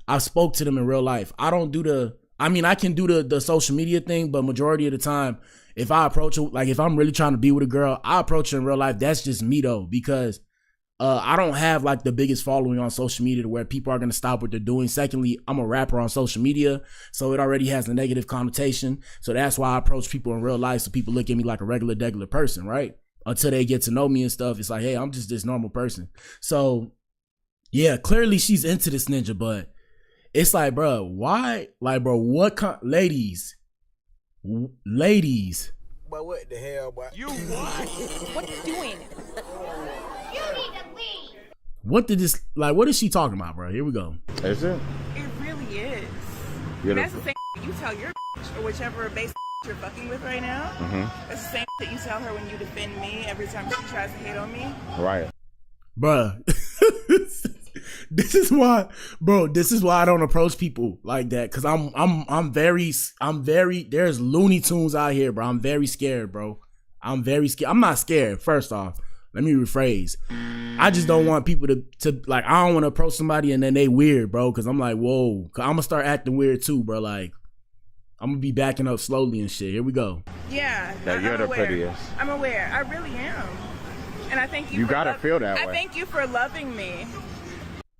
I spoke to them in real life. I don't do I can do the social media thing, but majority of the time, if I approach her, like if I'm really trying to be with a girl, I approach her in real life. That's just me though, because I don't have like the biggest following on social media to where people are going to stop what they're doing. Secondly, I'm a rapper on social media, so it already has a negative connotation. So that's why I approach people in real life, so people look at me like a regular person, right? Until they get to know me and stuff. It's like, hey, I'm just this normal person. So yeah, clearly she's into this ninja, but it's like, bro, why? Like, bro, ladies. But what the hell, boy? You what? What you doing? What is she talking about, bro? Here we go. Is it? It really is. Beautiful. That's the same you tell your or whichever base you're fucking with right now. Mm-hmm. That's the same that you tell her when you defend me every time she tries to hate on me. Right. Bruh. This is why I don't approach people like that, because I'm very there's Looney Tunes out here, bro. I'm very scared, bro. I'm very scared. I'm not scared. First off, let me rephrase. I just don't want people to like, I don't want to approach somebody and then they weird, bro, because I'm like, whoa, I'm gonna start acting weird too, bro. Like, I'm gonna be backing up slowly and shit. Here we go. Yeah. That you're the prettiest. I'm aware. I really am. And I thank you. You gotta feel that way. I thank you for loving me.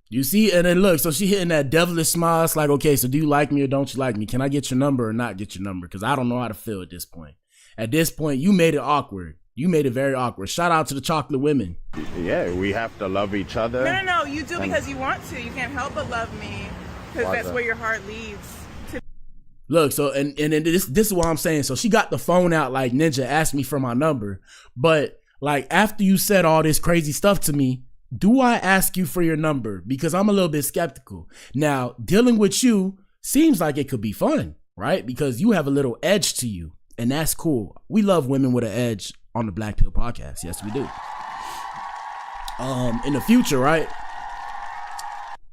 You see, and then look, so she hitting that devilish smile. It's like, okay, so do you like me or don't you like me? Can I get your number or not get your number? Because I don't know how to feel at this point. At this point, you made it awkward. You made it very awkward. Shout out to the chocolate women. Yeah, we have to love each other. No. You do because you want to. You can't help but love me, because that's where your heart leads. Look, so and then this is what I'm saying. So she got the phone out like, Ninja asked me for my number, but like after you said all this crazy stuff to me, do I ask you for your number? Because I'm a little bit skeptical. Now, dealing with you seems like it could be fun, right? Because you have a little edge to you, and that's cool. We love women with an edge on the Blac Pill podcast. Yes, we do. In the future, right?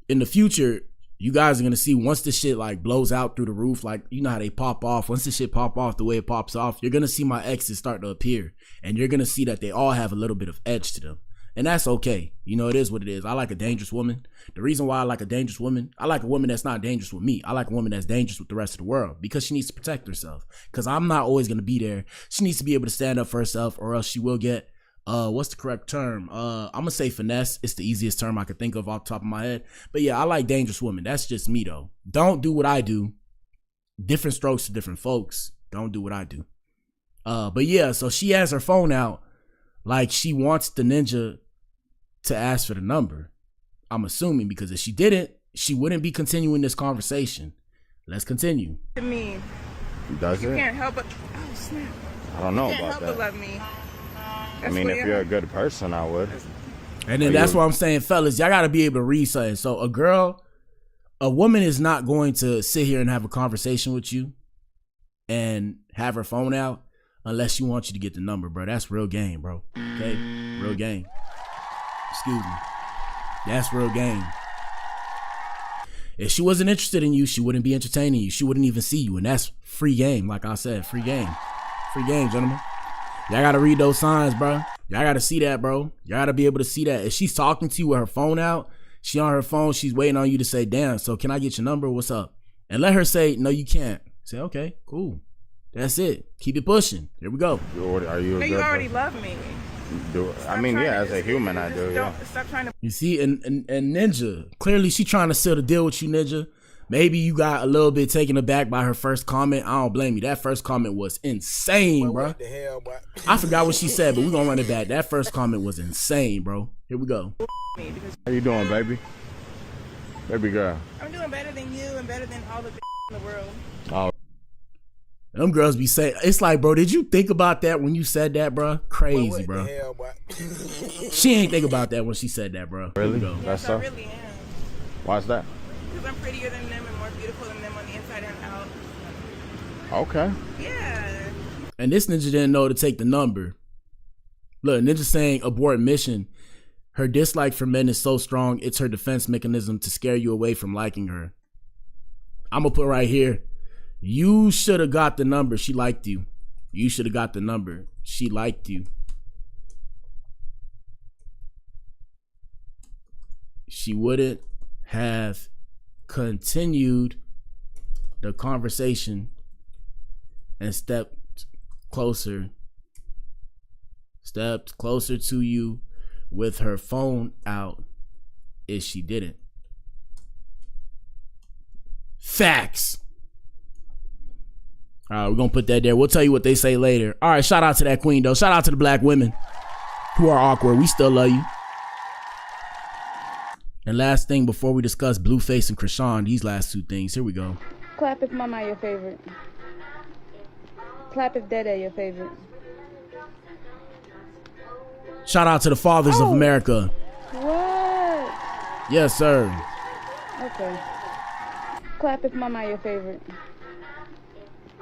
In the future, you guys are going to see, once this shit like blows out through the roof, like, you know how they pop off. Once this shit pop off the way it pops off, you're going to see my exes start to appear, and you're going to see that they all have a little bit of edge to them. And that's okay. You know, it is what it is. I like a dangerous woman. The reason why I like a dangerous woman, I like a woman that's not dangerous with me. I like a woman that's dangerous with the rest of the world, because she needs to protect herself. Because I'm not always going to be there. She needs to be able to stand up for herself, or else she will get, what's the correct term? I'm going to say finesse. It's the easiest term I could think of off the top of my head. But yeah, I like dangerous women. That's just me though. Don't do what I do. Different strokes for different folks. Don't do what I do. But yeah, so she has her phone out like she wants the ninja to ask for the number. I'm assuming, because if she didn't, she wouldn't be continuing this conversation. Let's continue. To me, does you it? can't help but, oh snap. I don't know you can't about help that. but love me. I mean, if you're a good person, I would. And then that's what I'm saying, fellas, y'all gotta be able to read something. So a woman is not going to sit here and have a conversation with you and have her phone out unless she wants you to get the number, bro. That's real game, bro. Okay? Real game. Excuse me. That's real game. If she wasn't interested in you, she wouldn't be entertaining you. She wouldn't even see you. And that's free game. Like I said, free game. Free game, gentlemen. Y'all gotta read those signs, bro. Y'all gotta see that, bro. Y'all gotta be able to see that. If she's talking to you with her phone out, she on her phone, she's waiting on you to say, damn, so can I get your number? What's up? And let her say, no, you can't. Say, okay, cool. That's it. Keep it pushing. Here we go. Are you a No, good you already person? love me. I mean, yeah, as a human, I do, yeah. Stop trying to. You see, and Ninja, clearly she trying to seal the deal with you, Ninja. Maybe you got a little bit taken aback by her first comment. I don't blame you. That first comment was insane, bro. What the hell, boy? I forgot what she said, but we're gonna run it back. That first comment was insane, bro. Here we go. How you doing, baby? Baby girl. I'm doing better than you and better than all the in the world. Oh. Them girls be saying, it's like, bro, did you think about that when you said that, bro? Crazy, What bro. the hell, boy? She ain't think about that when she said that, bro. Really? Here we go. That's I so? really am. Why's that? Because I'm prettier than them and more beautiful than them on the inside and out. Okay. Yeah. And this ninja didn't know to take the number. Look, Ninja saying abort mission. Her dislike for men is so strong, it's her defense mechanism to scare you away from liking her. I'm gonna put right here. You should have got the number. She liked you. You should have got the number. She liked you. She wouldn't have continued the conversation and stepped closer to you with her phone out if she didn't. Facts. All right, we're gonna put that there. We'll tell you what they say later. All right, shout out to that queen though. Shout out to the black women who are awkward. We still love you. And last thing before we discuss Blueface and Chrisean, these last two things. Here we go. Clap if Mama your favorite. Clap if Dada your favorite. Shout out to the fathers of America. What? Yes, sir. Okay. Clap if Mama your favorite.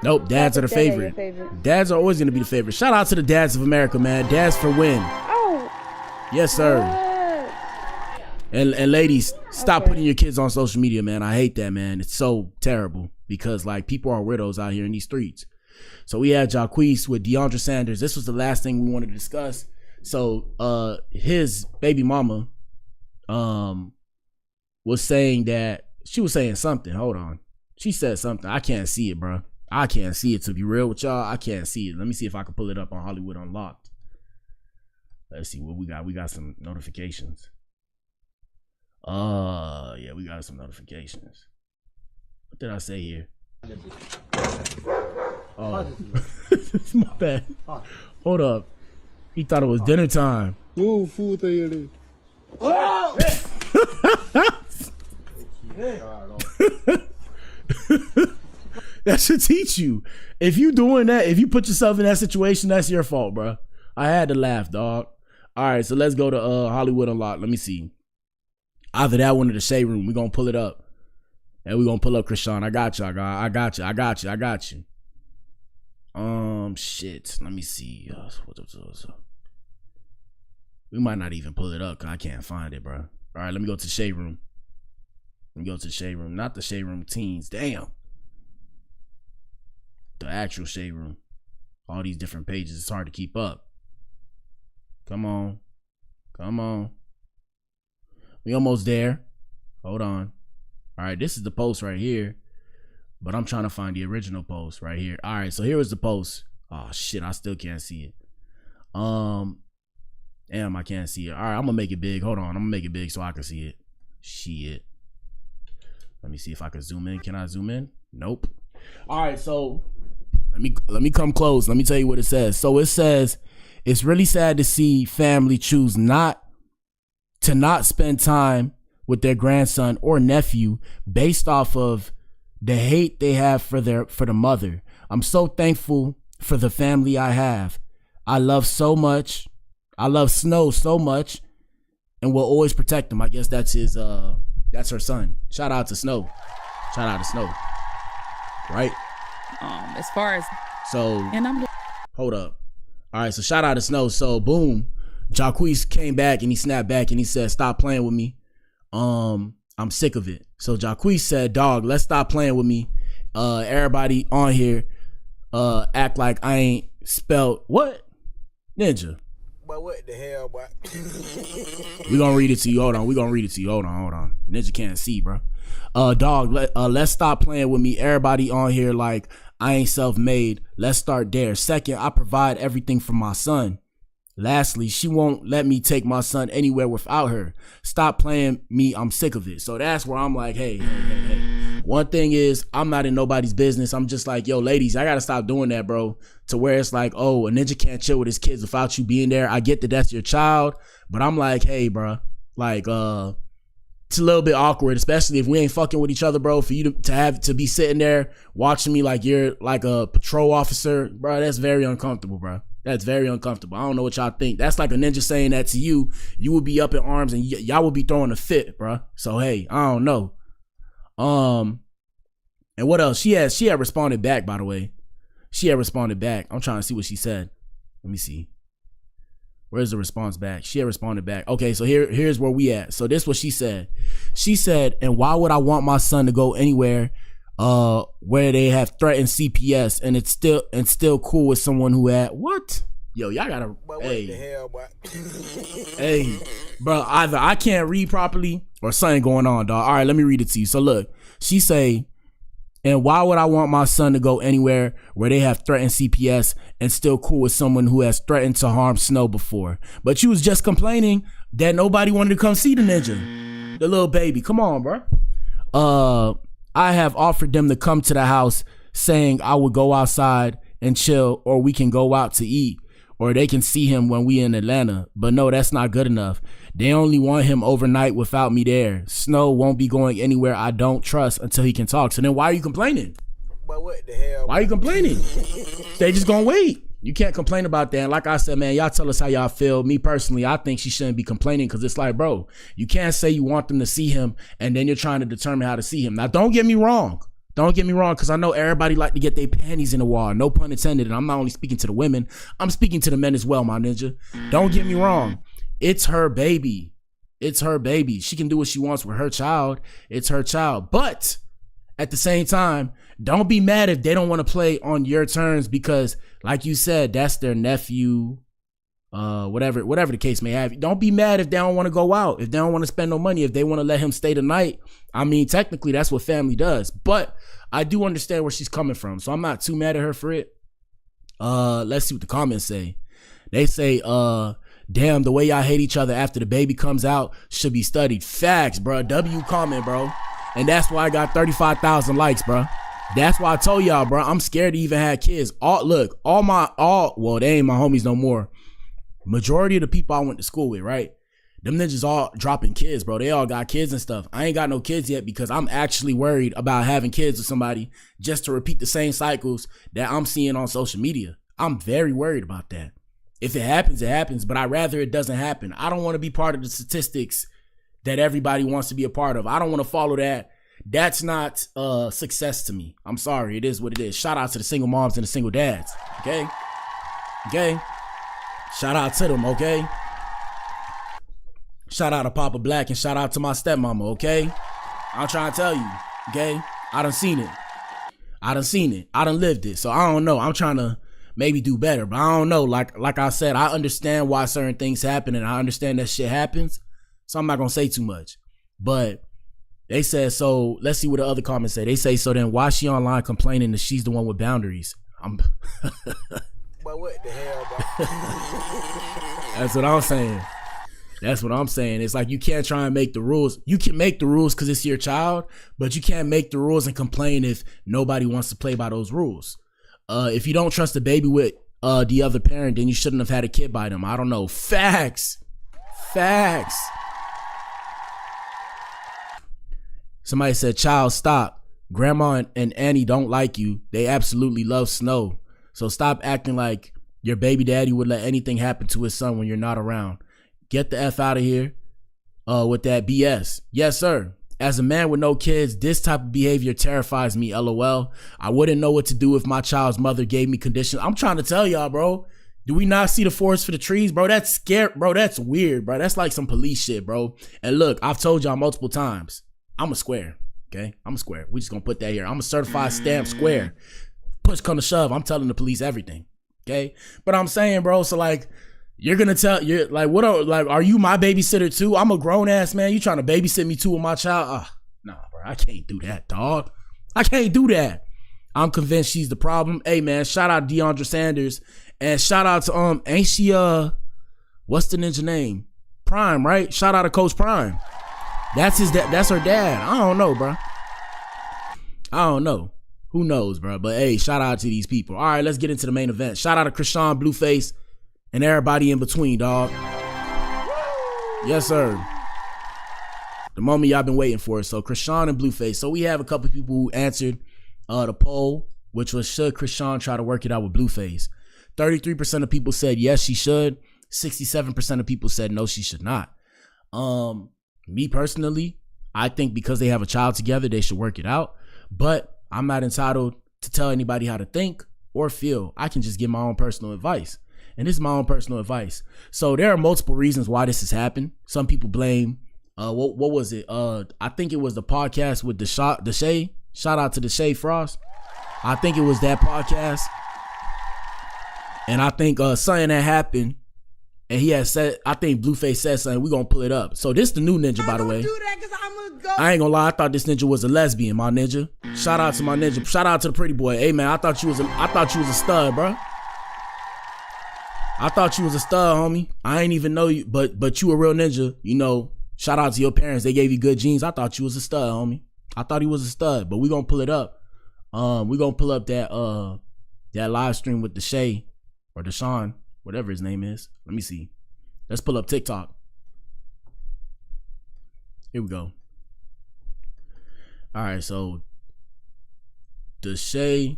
Nope, dads are the Clap if Dada favorite. your favorite. Dads are always gonna be the favorite. Shout out to the dads of America, man. Dads for win. Oh. Yes, sir. What? And ladies, stop Okay. putting your kids on social media, man. I hate that, man. It's so terrible because like people are weirdos out here in these streets. So we had Jacquees with DeAndre Sanders. This was the last thing we wanted to discuss. So his baby mama was saying that she was saying something. Hold on. She said something. I can't see it, bro. I can't see it, to be real with y'all. I can't see it. Let me see if I can pull it up on Hollywood Unlocked. Let's see what we got. We got some notifications. Yeah, we got some notifications. What did I say here? Oh, it's my bad. Hold up. He thought it was dinner time. Whoa, fool thing. That should teach you. If you doing that, if you put yourself in that situation, that's your fault, bro. I had to laugh, dog. All right, so let's go to Hollywood Unlocked. Let me see. Either that one or the Shade Room. We're gonna pull it up. And we're gonna pull up Chrisean. I got you. I got you. Shit. Let me see. What's up? We might not even pull it up because I can't find it, bro. All right, let me go to the Shade Room. Let me go to the Shade Room. Not the Shade Room teens. Damn. The actual Shade Room. All these different pages. It's hard to keep up. Come on. We almost there. Hold on. All right, this is the post right here. But I'm trying to find the original post right here. All right, so here is the post. Oh, shit, I still can't see it. Damn, I can't see it. All right, I'm going to make it big. Hold on, I'm going to make it big so I can see it. Shit. Let me see if I can zoom in. Can I zoom in? Nope. All right, so let me come close. Let me tell you what it says. So it says, it's really sad to see family choose not spend time with their grandson or nephew based off of the hate they have for the mother. I'm so thankful for the family I have. I love Snow so much and will always protect him. I guess that's her son. Shout out to Snow. Right? As far as hold up. All right, so shout out to Snow. So boom, Jacquees came back and he snapped back and he said, "Stop playing with me." I'm sick of it. So Jacquees said, dog, let's stop playing with me. Everybody on here act like I ain't spelled what? Ninja. But what the hell, boy? We gonna read it to you. Hold on. We gonna read it to you. Hold on. Ninja can't see, bro. Dog, let's stop playing with me. Everybody on here like I ain't self-made. Let's start there. Second, I provide everything for my son. Lastly, she won't let me take my son anywhere without her. Stop playing me. I'm sick of it. So that's where I'm like, hey. One thing is, I'm not in nobody's business. I'm just like, yo, ladies, I gotta stop doing that, bro. To where it's like, oh, a ninja can't chill with his kids without you being there. I get that that's your child, but I'm like, hey, bro, like, it's a little bit awkward, especially if we ain't fucking with each other, bro. For you to have to be sitting there watching me like you're like a patrol officer, bro. That's very uncomfortable, bro. That's very uncomfortable. I don't know what y'all think. That's like a ninja saying that to you. You would be up in arms and y'all would be throwing a fit, bro. So hey, I don't know. And what else? She had responded back, by the way. She had responded back. I'm trying to see what she said. Let me see. Where's the response back? She had responded back. Okay, so here's where we at. So this is what she said. She said, and why would I want my son to go anywhere where they have threatened CPS and it's still cool with someone who had what? Yo, y'all gotta hey. What the hell, boy? Hey, bro, either I can't read properly or something going on, dog. All right, let me read it to you. So look, she say, and why would I want my son to go anywhere where they have threatened CPS and still cool with someone who has threatened to harm Snow before? But you was just complaining that nobody wanted to come see the ninja, the little baby. Come on, bro. I have offered them to come to the house saying I would go outside and chill, or we can go out to eat, or they can see him when we in Atlanta. But no, that's not good enough. They only want him overnight without me there. Snow won't be going anywhere I don't trust until he can talk. So then why are you complaining? But what the hell? Why are you complaining? They just gonna wait. You can't complain about that. And like I said, man, y'all tell us how y'all feel. Me personally, I think she shouldn't be complaining because it's like, bro, you can't say you want them to see him and then you're trying to determine how to see him. Now, don't get me wrong. Don't get me wrong, because I know everybody like to get their panties in the wall. No pun intended. And I'm not only speaking to the women, I'm speaking to the men as well, my ninja. Don't get me wrong. It's her baby. It's her baby. She can do what she wants with her child. It's her child. But at the same time, don't be mad if they don't want to play on your terms because, like you said, that's their nephew, whatever the case may have. Don't be mad if they don't want to go out, if they don't want to spend no money, if they want to let him stay the night. I mean, technically, that's what family does. But I do understand where she's coming from, so I'm not too mad at her for it. Let's see what the comments say. They say, damn, the way y'all hate each other after the baby comes out should be studied. Facts, bro. W comment, bro. And that's why I got 35,000 likes, bro. That's why I told y'all, bro, I'm scared to even have kids. Well, they ain't my homies no more. Majority of the people I went to school with, right? Them ninjas all dropping kids, bro. They all got kids and stuff. I ain't got no kids yet because I'm actually worried about having kids with somebody just to repeat the same cycles that I'm seeing on social media. I'm very worried about that. If it happens, it happens, but I'd rather it doesn't happen. I don't want to be part of the statistics that everybody wants to be a part of. I don't want to follow that. That's not success to me. I'm sorry. It is what it is. Shout out to the single moms and the single dads. Okay? Shout out to them, okay? Shout out to Papa Black and shout out to my stepmama, okay? I'm trying to tell you, okay? I done seen it. I done lived it. So I don't know. I'm trying to maybe do better, but I don't know. Like I said, I understand why certain things happen and I understand that shit happens. So I'm not going to say too much. But they said, so let's see what the other comments say. They say, so then why she online complaining that she's the one with boundaries? But what the hell, bro? That's what I'm saying. That's what I'm saying. It's like you can't try and make the rules. You can make the rules because it's your child, but you can't make the rules and complain if nobody wants to play by those rules. If you don't trust the baby with the other parent, then you shouldn't have had a kid by them. I don't know. Facts. Somebody said, child, stop. Grandma and Annie don't like you. They absolutely love Snow. So stop acting like your baby daddy would let anything happen to his son when you're not around. Get the F out of here with that BS. Yes, sir. As a man with no kids, this type of behavior terrifies me, LOL. I wouldn't know what to do if my child's mother gave me conditions. I'm trying to tell y'all, bro. Do we not see the forest for the trees, bro? That's scary, bro. That's weird, bro. That's like some police shit, bro. And look, I've told y'all multiple times. I'm a square. Okay, I'm a square. We just gonna put that here. I'm a certified stamp square. Push come to shove, I'm telling the police everything. Okay, but I'm saying, bro, so like, you're gonna you're like, what are, like, are you my babysitter too? I'm a grown ass man. You trying to babysit me too with my child? Nah, bro, I can't do that, dog. I can't do that. I'm convinced she's the problem. Hey man, shout out DeAndre Sanders and shout out to ain't she what's the ninja name? Prime, right? Shout out to Coach Prime. That's her dad. I don't know, bro. I don't know. Who knows, bro? But hey, shout out to these people. All right, let's get into the main event. Shout out to Chrisean, Blueface, and everybody in between, dog. Yes, sir. The moment y'all been waiting for. So Chrisean and Blueface. So we have a couple people who answered the poll, which was, should Chrisean try to work it out with Blueface? 33% of people said yes, she should. 67% of people said no, she should not. Me personally, I think because they have a child together, they should work it out. But I'm not entitled to tell anybody how to think or feel. I can just give my own personal advice. And this is my own personal advice. So there are multiple reasons why this has happened. Some people blame, what was it? I think it was the podcast with Deshae. Shout out to Deshae Frost. I think it was that podcast. And I think something that happened. And he had said, I think Blueface said something. We're going to pull it up. So this the new ninja, by the way. I ain't gonna lie, I thought this ninja was a lesbian, my ninja. Shout out to my ninja. Shout out to the pretty boy. Hey man, I thought you was a stud, bro. I thought you was a stud, homie. I ain't even know you, but you a real ninja. You know, shout out to your parents. They gave you good genes. I thought you was a stud, homie. I thought he was a stud, but we gonna pull it up. We gonna pull up that live stream with Deshae or Deshaun, whatever his name is. Let me see. Let's pull up TikTok. Here we go. All right, so Deshae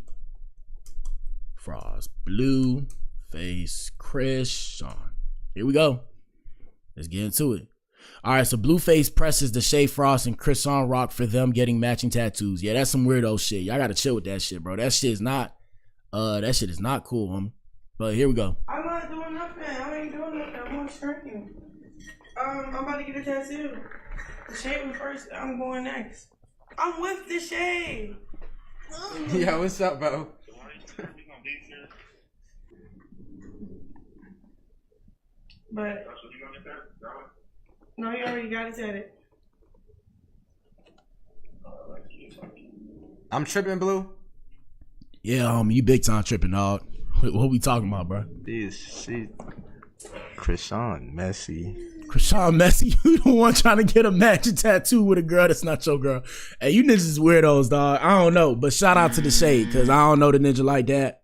Frost, Blueface, Chrisean. Here we go. Let's get into it. All right, so Blueface presses Deshae Frost and Chrisean Rock for them getting matching tattoos. Yeah, that's some weirdo shit. Y'all gotta chill with that shit, bro. That shit is not cool, homie. But here we go. I'm not doing nothing. I ain't doing nothing. I'm not shirking. I'm about to get a tattoo. Deshae went first. I'm going next. I'm with Deshae. Yeah, what's up, bro? But no, you already got it at it. I'm tripping, Blue. Yeah, homie, you big time tripping, dog. What we talking about, bro? She Chrisean messy. Chrisean messy. You the one trying to get a matching tattoo with a girl that's not your girl. Hey, you niggas is weirdos, dog. I don't know, but shout out to the shade, because I don't know the ninja like that.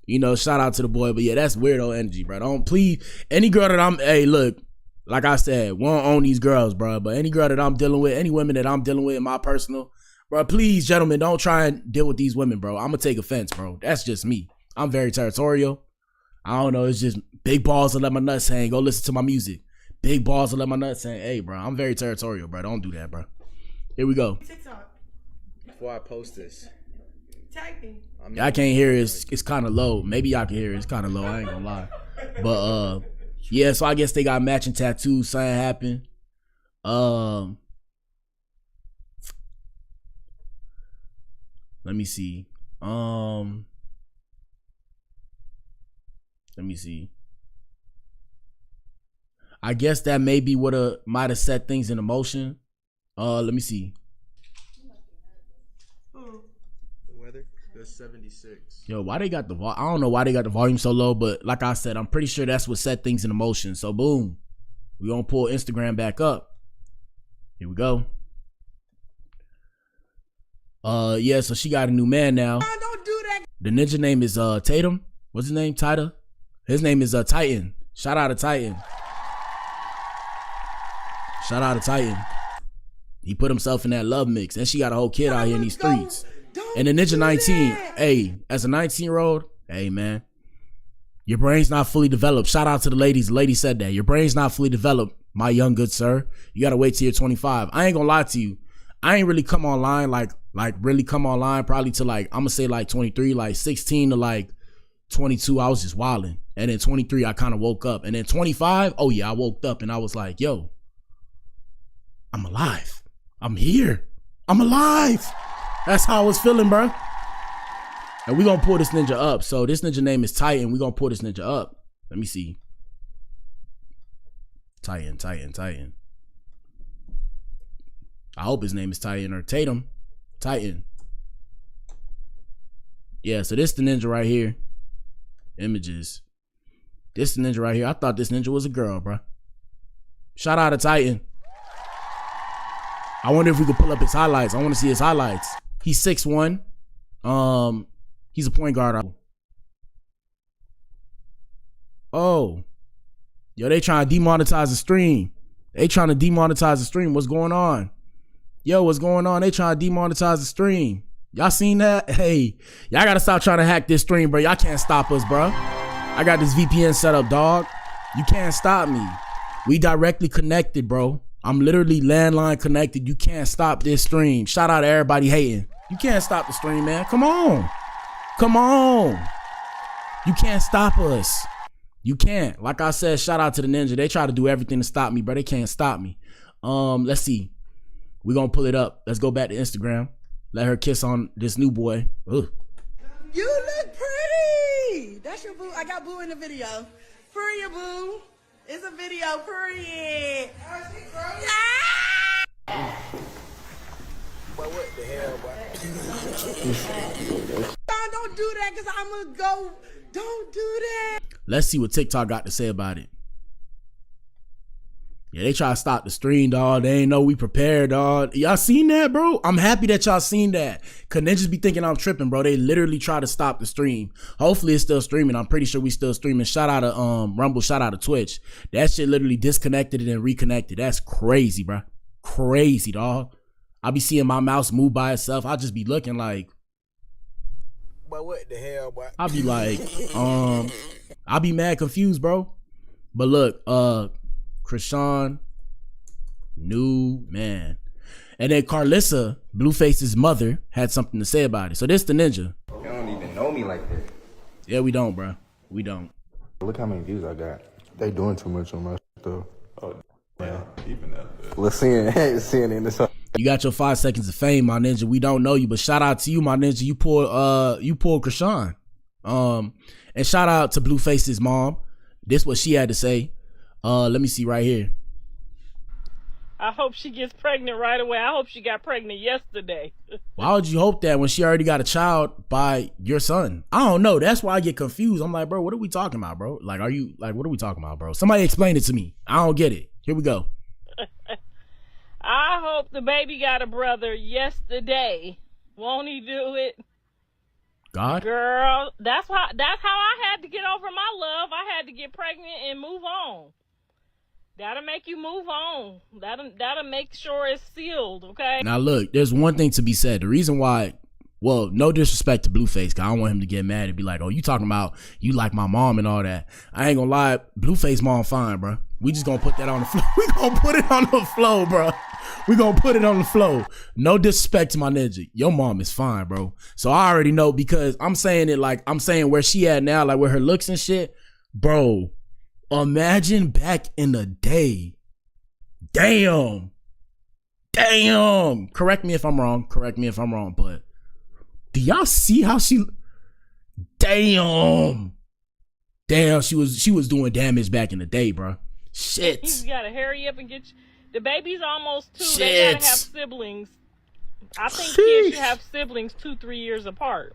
You know, shout out to the boy, but yeah, that's weirdo energy, bro. Don't please any girl that hey, look, like I said, we don't own these girls, bro, but any girl that I'm dealing with, any women that I'm dealing with in my personal, bro, please, gentlemen, don't try and deal with these women, bro. I'm gonna take offense, bro. That's just me. I'm very territorial. I don't know, it's just big balls to let my nuts hang. Go listen to my music. Big balls to let my nuts hang. Hey, bro, I'm very territorial, bro. Don't do that, bro. Here we go. TikTok. Before I post this. Tag me. I can't hear it. It's kind of low. Maybe y'all can hear it. It's kind of low. I ain't gonna lie. But yeah. So I guess they got matching tattoos. Something happened. Let me see. Let me see. I guess that may be what might have set things in motion. Let me see. The weather? That's 76. Yo, why they got the I don't know why they got the volume so low, but like I said, I'm pretty sure that's what set things in motion. So boom, we gonna pull Instagram back up. Here we go. Yeah, so she got a new man now. Don't do that. The ninja name is Tatum. What's his name? Tita. His name is Titan. Shout out to Titan. Shout out to Titan. He put himself in that love mix, and she got a whole kid out here in these streets. And the ninja 19, hey, as a 19-year-old, hey man, your brain's not fully developed. Shout out to the ladies. The lady said that. Your brain's not fully developed, my young good sir. You gotta wait till you're 25. I ain't gonna lie to you. I ain't really come online like really come online probably to like, I'm gonna say like 23, like 16 to like 22, I was just wilding. And then 23, I kind of woke up. And then 25, oh yeah, I woke up and I was like, yo, I'm alive. I'm here. I'm alive. That's how I was feeling, bro. And we gonna pull this ninja up. So this ninja name is Titan. We gonna pull this ninja up. Let me see. Titan. I hope his name is Titan or Tatum. Titan. Yeah, so this the ninja right here. Images. This the ninja right here. I thought this ninja was a girl, bro. Shout out to Titan. I wonder if we could pull up his highlights. I want to see his highlights. He's 6'1". He's a point guard. Oh. Yo, they trying to demonetize the stream. What's going on? Yo, what's going on? They trying to demonetize the stream. Y'all seen that? Hey, y'all gotta stop trying to hack this stream, bro. Y'all can't stop us, bro. I got this VPN set up, dog. You can't stop me. We directly connected, bro. I'm literally landline connected. You can't stop this stream. Shout out to everybody hating. You can't stop the stream, man. Come on. You can't stop us. You can't. Like I said, shout out to the ninja. They try to do everything to stop me, bro. They can't stop me. Let's see. We're gonna pull it up. Let's go back to Instagram. Let her kiss on this new boy. Ugh. You look pretty. That's your boo. I got boo in the video. Period, boo. It's a video, period. Boy, what the hell, boy? Don't do that, because I'm going to go. Don't do that. Let's see what TikTok got to say about it. Yeah, they try to stop the stream, dog. They ain't know we prepared, dog. Y'all seen that, bro? I'm happy that y'all seen that. Cause ninjas be thinking I'm tripping, bro. They literally try to stop the stream. Hopefully it's still streaming. I'm pretty sure we still streaming. Shout out to Rumble, shout out to Twitch. That shit literally disconnected and reconnected. That's crazy, bro. Crazy, dog. I be seeing my mouse move by itself. I just be looking like, Boy, what the hell, boy? I be like, I be mad confused, bro. But look, Chrisean, new man. And then Karlissa, Blueface's mother, had something to say about it. So this the ninja. You don't even know me like that. Yeah, we don't, bro. We don't. Look how many views I got. They doing too much on my stuff. Oh, yeah. Even that. Let's see it in this. You got your 5 seconds of fame, my ninja. We don't know you, but shout out to you, my ninja. You pulled Chrisean. And shout out to Blueface's mom. This what she had to say. Let me see right here. I hope she gets pregnant right away. I hope she got pregnant yesterday. Why would you hope that when she already got a child by your son? I don't know. That's why I get confused. I'm like, bro, what are we talking about, bro? Like, what are we talking about, bro? Somebody explain it to me. I don't get it. Here we go. I hope the baby got a brother yesterday. Won't he do it? God? Girl, that's how I had to get over my love. I had to get pregnant and move on. That'll make you move on. That'll make sure it's sealed, okay? Now look, there's one thing to be said. The reason why, well, no disrespect to Blueface, cause I don't want him to get mad and be like, oh, you talking about you like my mom and all that. I ain't gonna lie, Blueface mom fine, bro. We just gonna put that on the floor. We gonna put it on the floor, bro. We gonna put it on the floor. No disrespect to my ninja. Your mom is fine, bro. So I already know, because I'm saying it like I'm saying where she at now, like with her looks and shit, bro. Imagine back in the day. Damn. Correct me if I'm wrong, but do y'all see how she? Damn, she was doing damage back in the day, bro. Shit. You gotta hurry up and get the baby's almost 2. Shit. They gotta have siblings. I think kids should have siblings 2-3 years apart.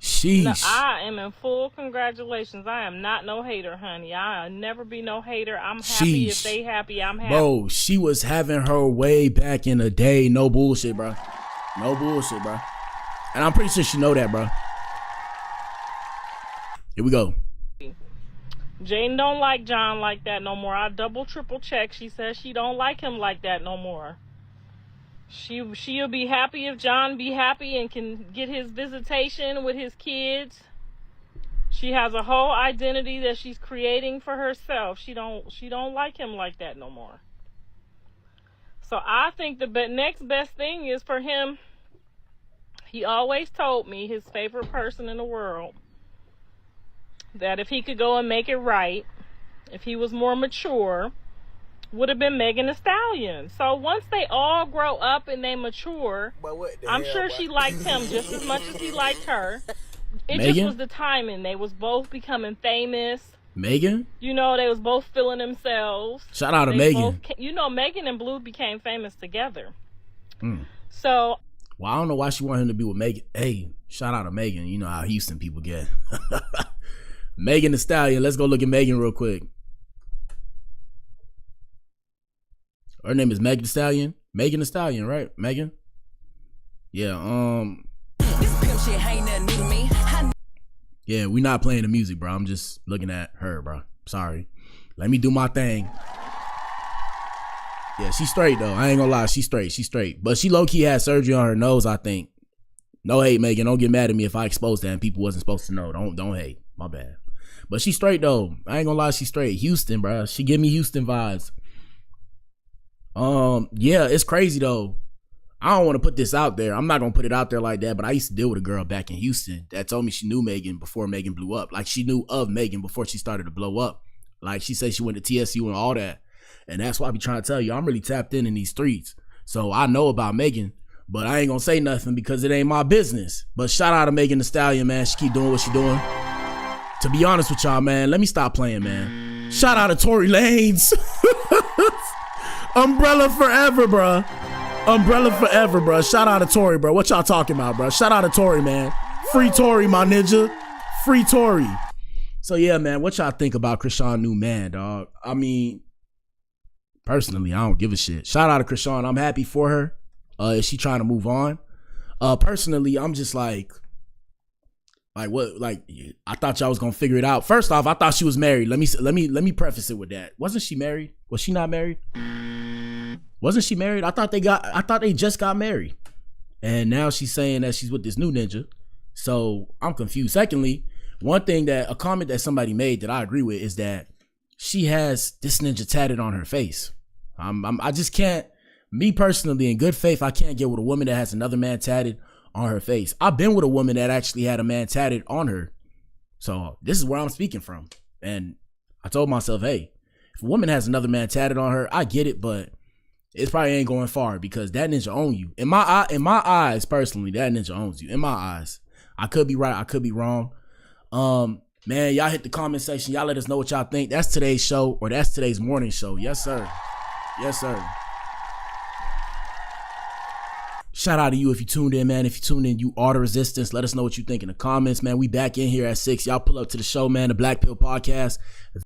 Sheesh. No, I am in full congratulations. I am not no hater, honey. I'll never be no hater. I'm happy if they happy. I'm happy. Bro, she was having her way back in the day. No bullshit, bro. No bullshit, bro. And I'm pretty sure she know that, bro. Here we go. Jane don't like John like that no more. I double triple check. She says she don't like him like that no more. She'll be happy if John be happy and can get his visitation with his kids. She has a whole identity that she's creating for herself. She don't like him like that no more. So I think the next best thing is for him. He always told me, his favorite person in the world, that if he could go and make it right, if he was more mature, would have been Megan Thee Stallion. So once they all grow up and they mature, I'm sure she liked him just as much as he liked her. It Megan? just was the timing. They was both becoming famous. Megan? You know, they was both feeling themselves. Shout out to Megan. Megan and Blue became famous together. Mm. So. Well, I don't know why she wanted him to be with Megan. Hey, shout out to Megan. You know how Houston people get. Megan Thee Stallion. Let's go look at Megan real quick. Her name is Megan Thee Stallion. Megan Thee Stallion, right? Megan? Yeah, yeah, we not playing the music, bro. I'm just looking at her, bro. Sorry. Let me do my thing. Yeah, she's straight, though. I ain't gonna lie. She's straight. She's straight. But she low-key had surgery on her nose, I think. No hate, Megan. Don't get mad at me if I exposed that and people wasn't supposed to know. Don't hate. My bad. But she's straight, though. I ain't gonna lie. She's straight. Houston, bro. She give me Houston vibes. Yeah, it's crazy, though. I don't want to put this out there. I'm not going to put it out there like that, but I used to deal with a girl back in Houston that told me she knew Megan before Megan blew up. Like, she knew of Megan before she started to blow up. Like, she said she went to TSU and all that. And that's why I be trying to tell you, I'm really tapped in these streets. So I know about Megan, but I ain't going to say nothing because it ain't my business. But shout out to Megan Thee Stallion, man. She keep doing what she doing. To be honest with y'all, man, let me stop playing, man. Shout out to Tory Lanez. Umbrella forever, bruh. Umbrella forever, bro. Shout out to Tory, bro. What y'all talking about, bro? Shout out to Tory, man. Free Tory, my ninja. Free Tory. So yeah, man, what y'all think about Chrisean new man, dog? I mean, personally, I don't give a shit. Shout out to Chrisean. I'm happy for her. Is she trying to move on? Personally, I'm just like what? Like, I thought y'all was gonna figure it out. First off, I thought she was married. Let me preface it with that. Wasn't she married? Was she not married? Wasn't she married? I thought they just got married. And now she's saying that she's with this new ninja. So I'm confused. Secondly, a comment that somebody made that I agree with is that she has this ninja tatted on her face. I just can't, me personally, in good faith, I can't get with a woman that has another man tatted on her face. I've been with a woman that actually had a man tatted on her. So this is where I'm speaking from. And I told myself, hey, if a woman has another man tatted on her, I get it, but it probably ain't going far because that ninja owns you. In my eyes, personally, that ninja owns you. In my eyes. I could be right. I could be wrong. Man, y'all hit the comment section. Y'all let us know what y'all think. That's today's show, or that's today's morning show. Yes, sir. Yes, sir. Shout out to you if you tuned in, man. If you tuned in, you are the resistance. Let us know what you think in the comments, man. We back in here at 6. Y'all pull up to the show, man. The Blac Pill podcast.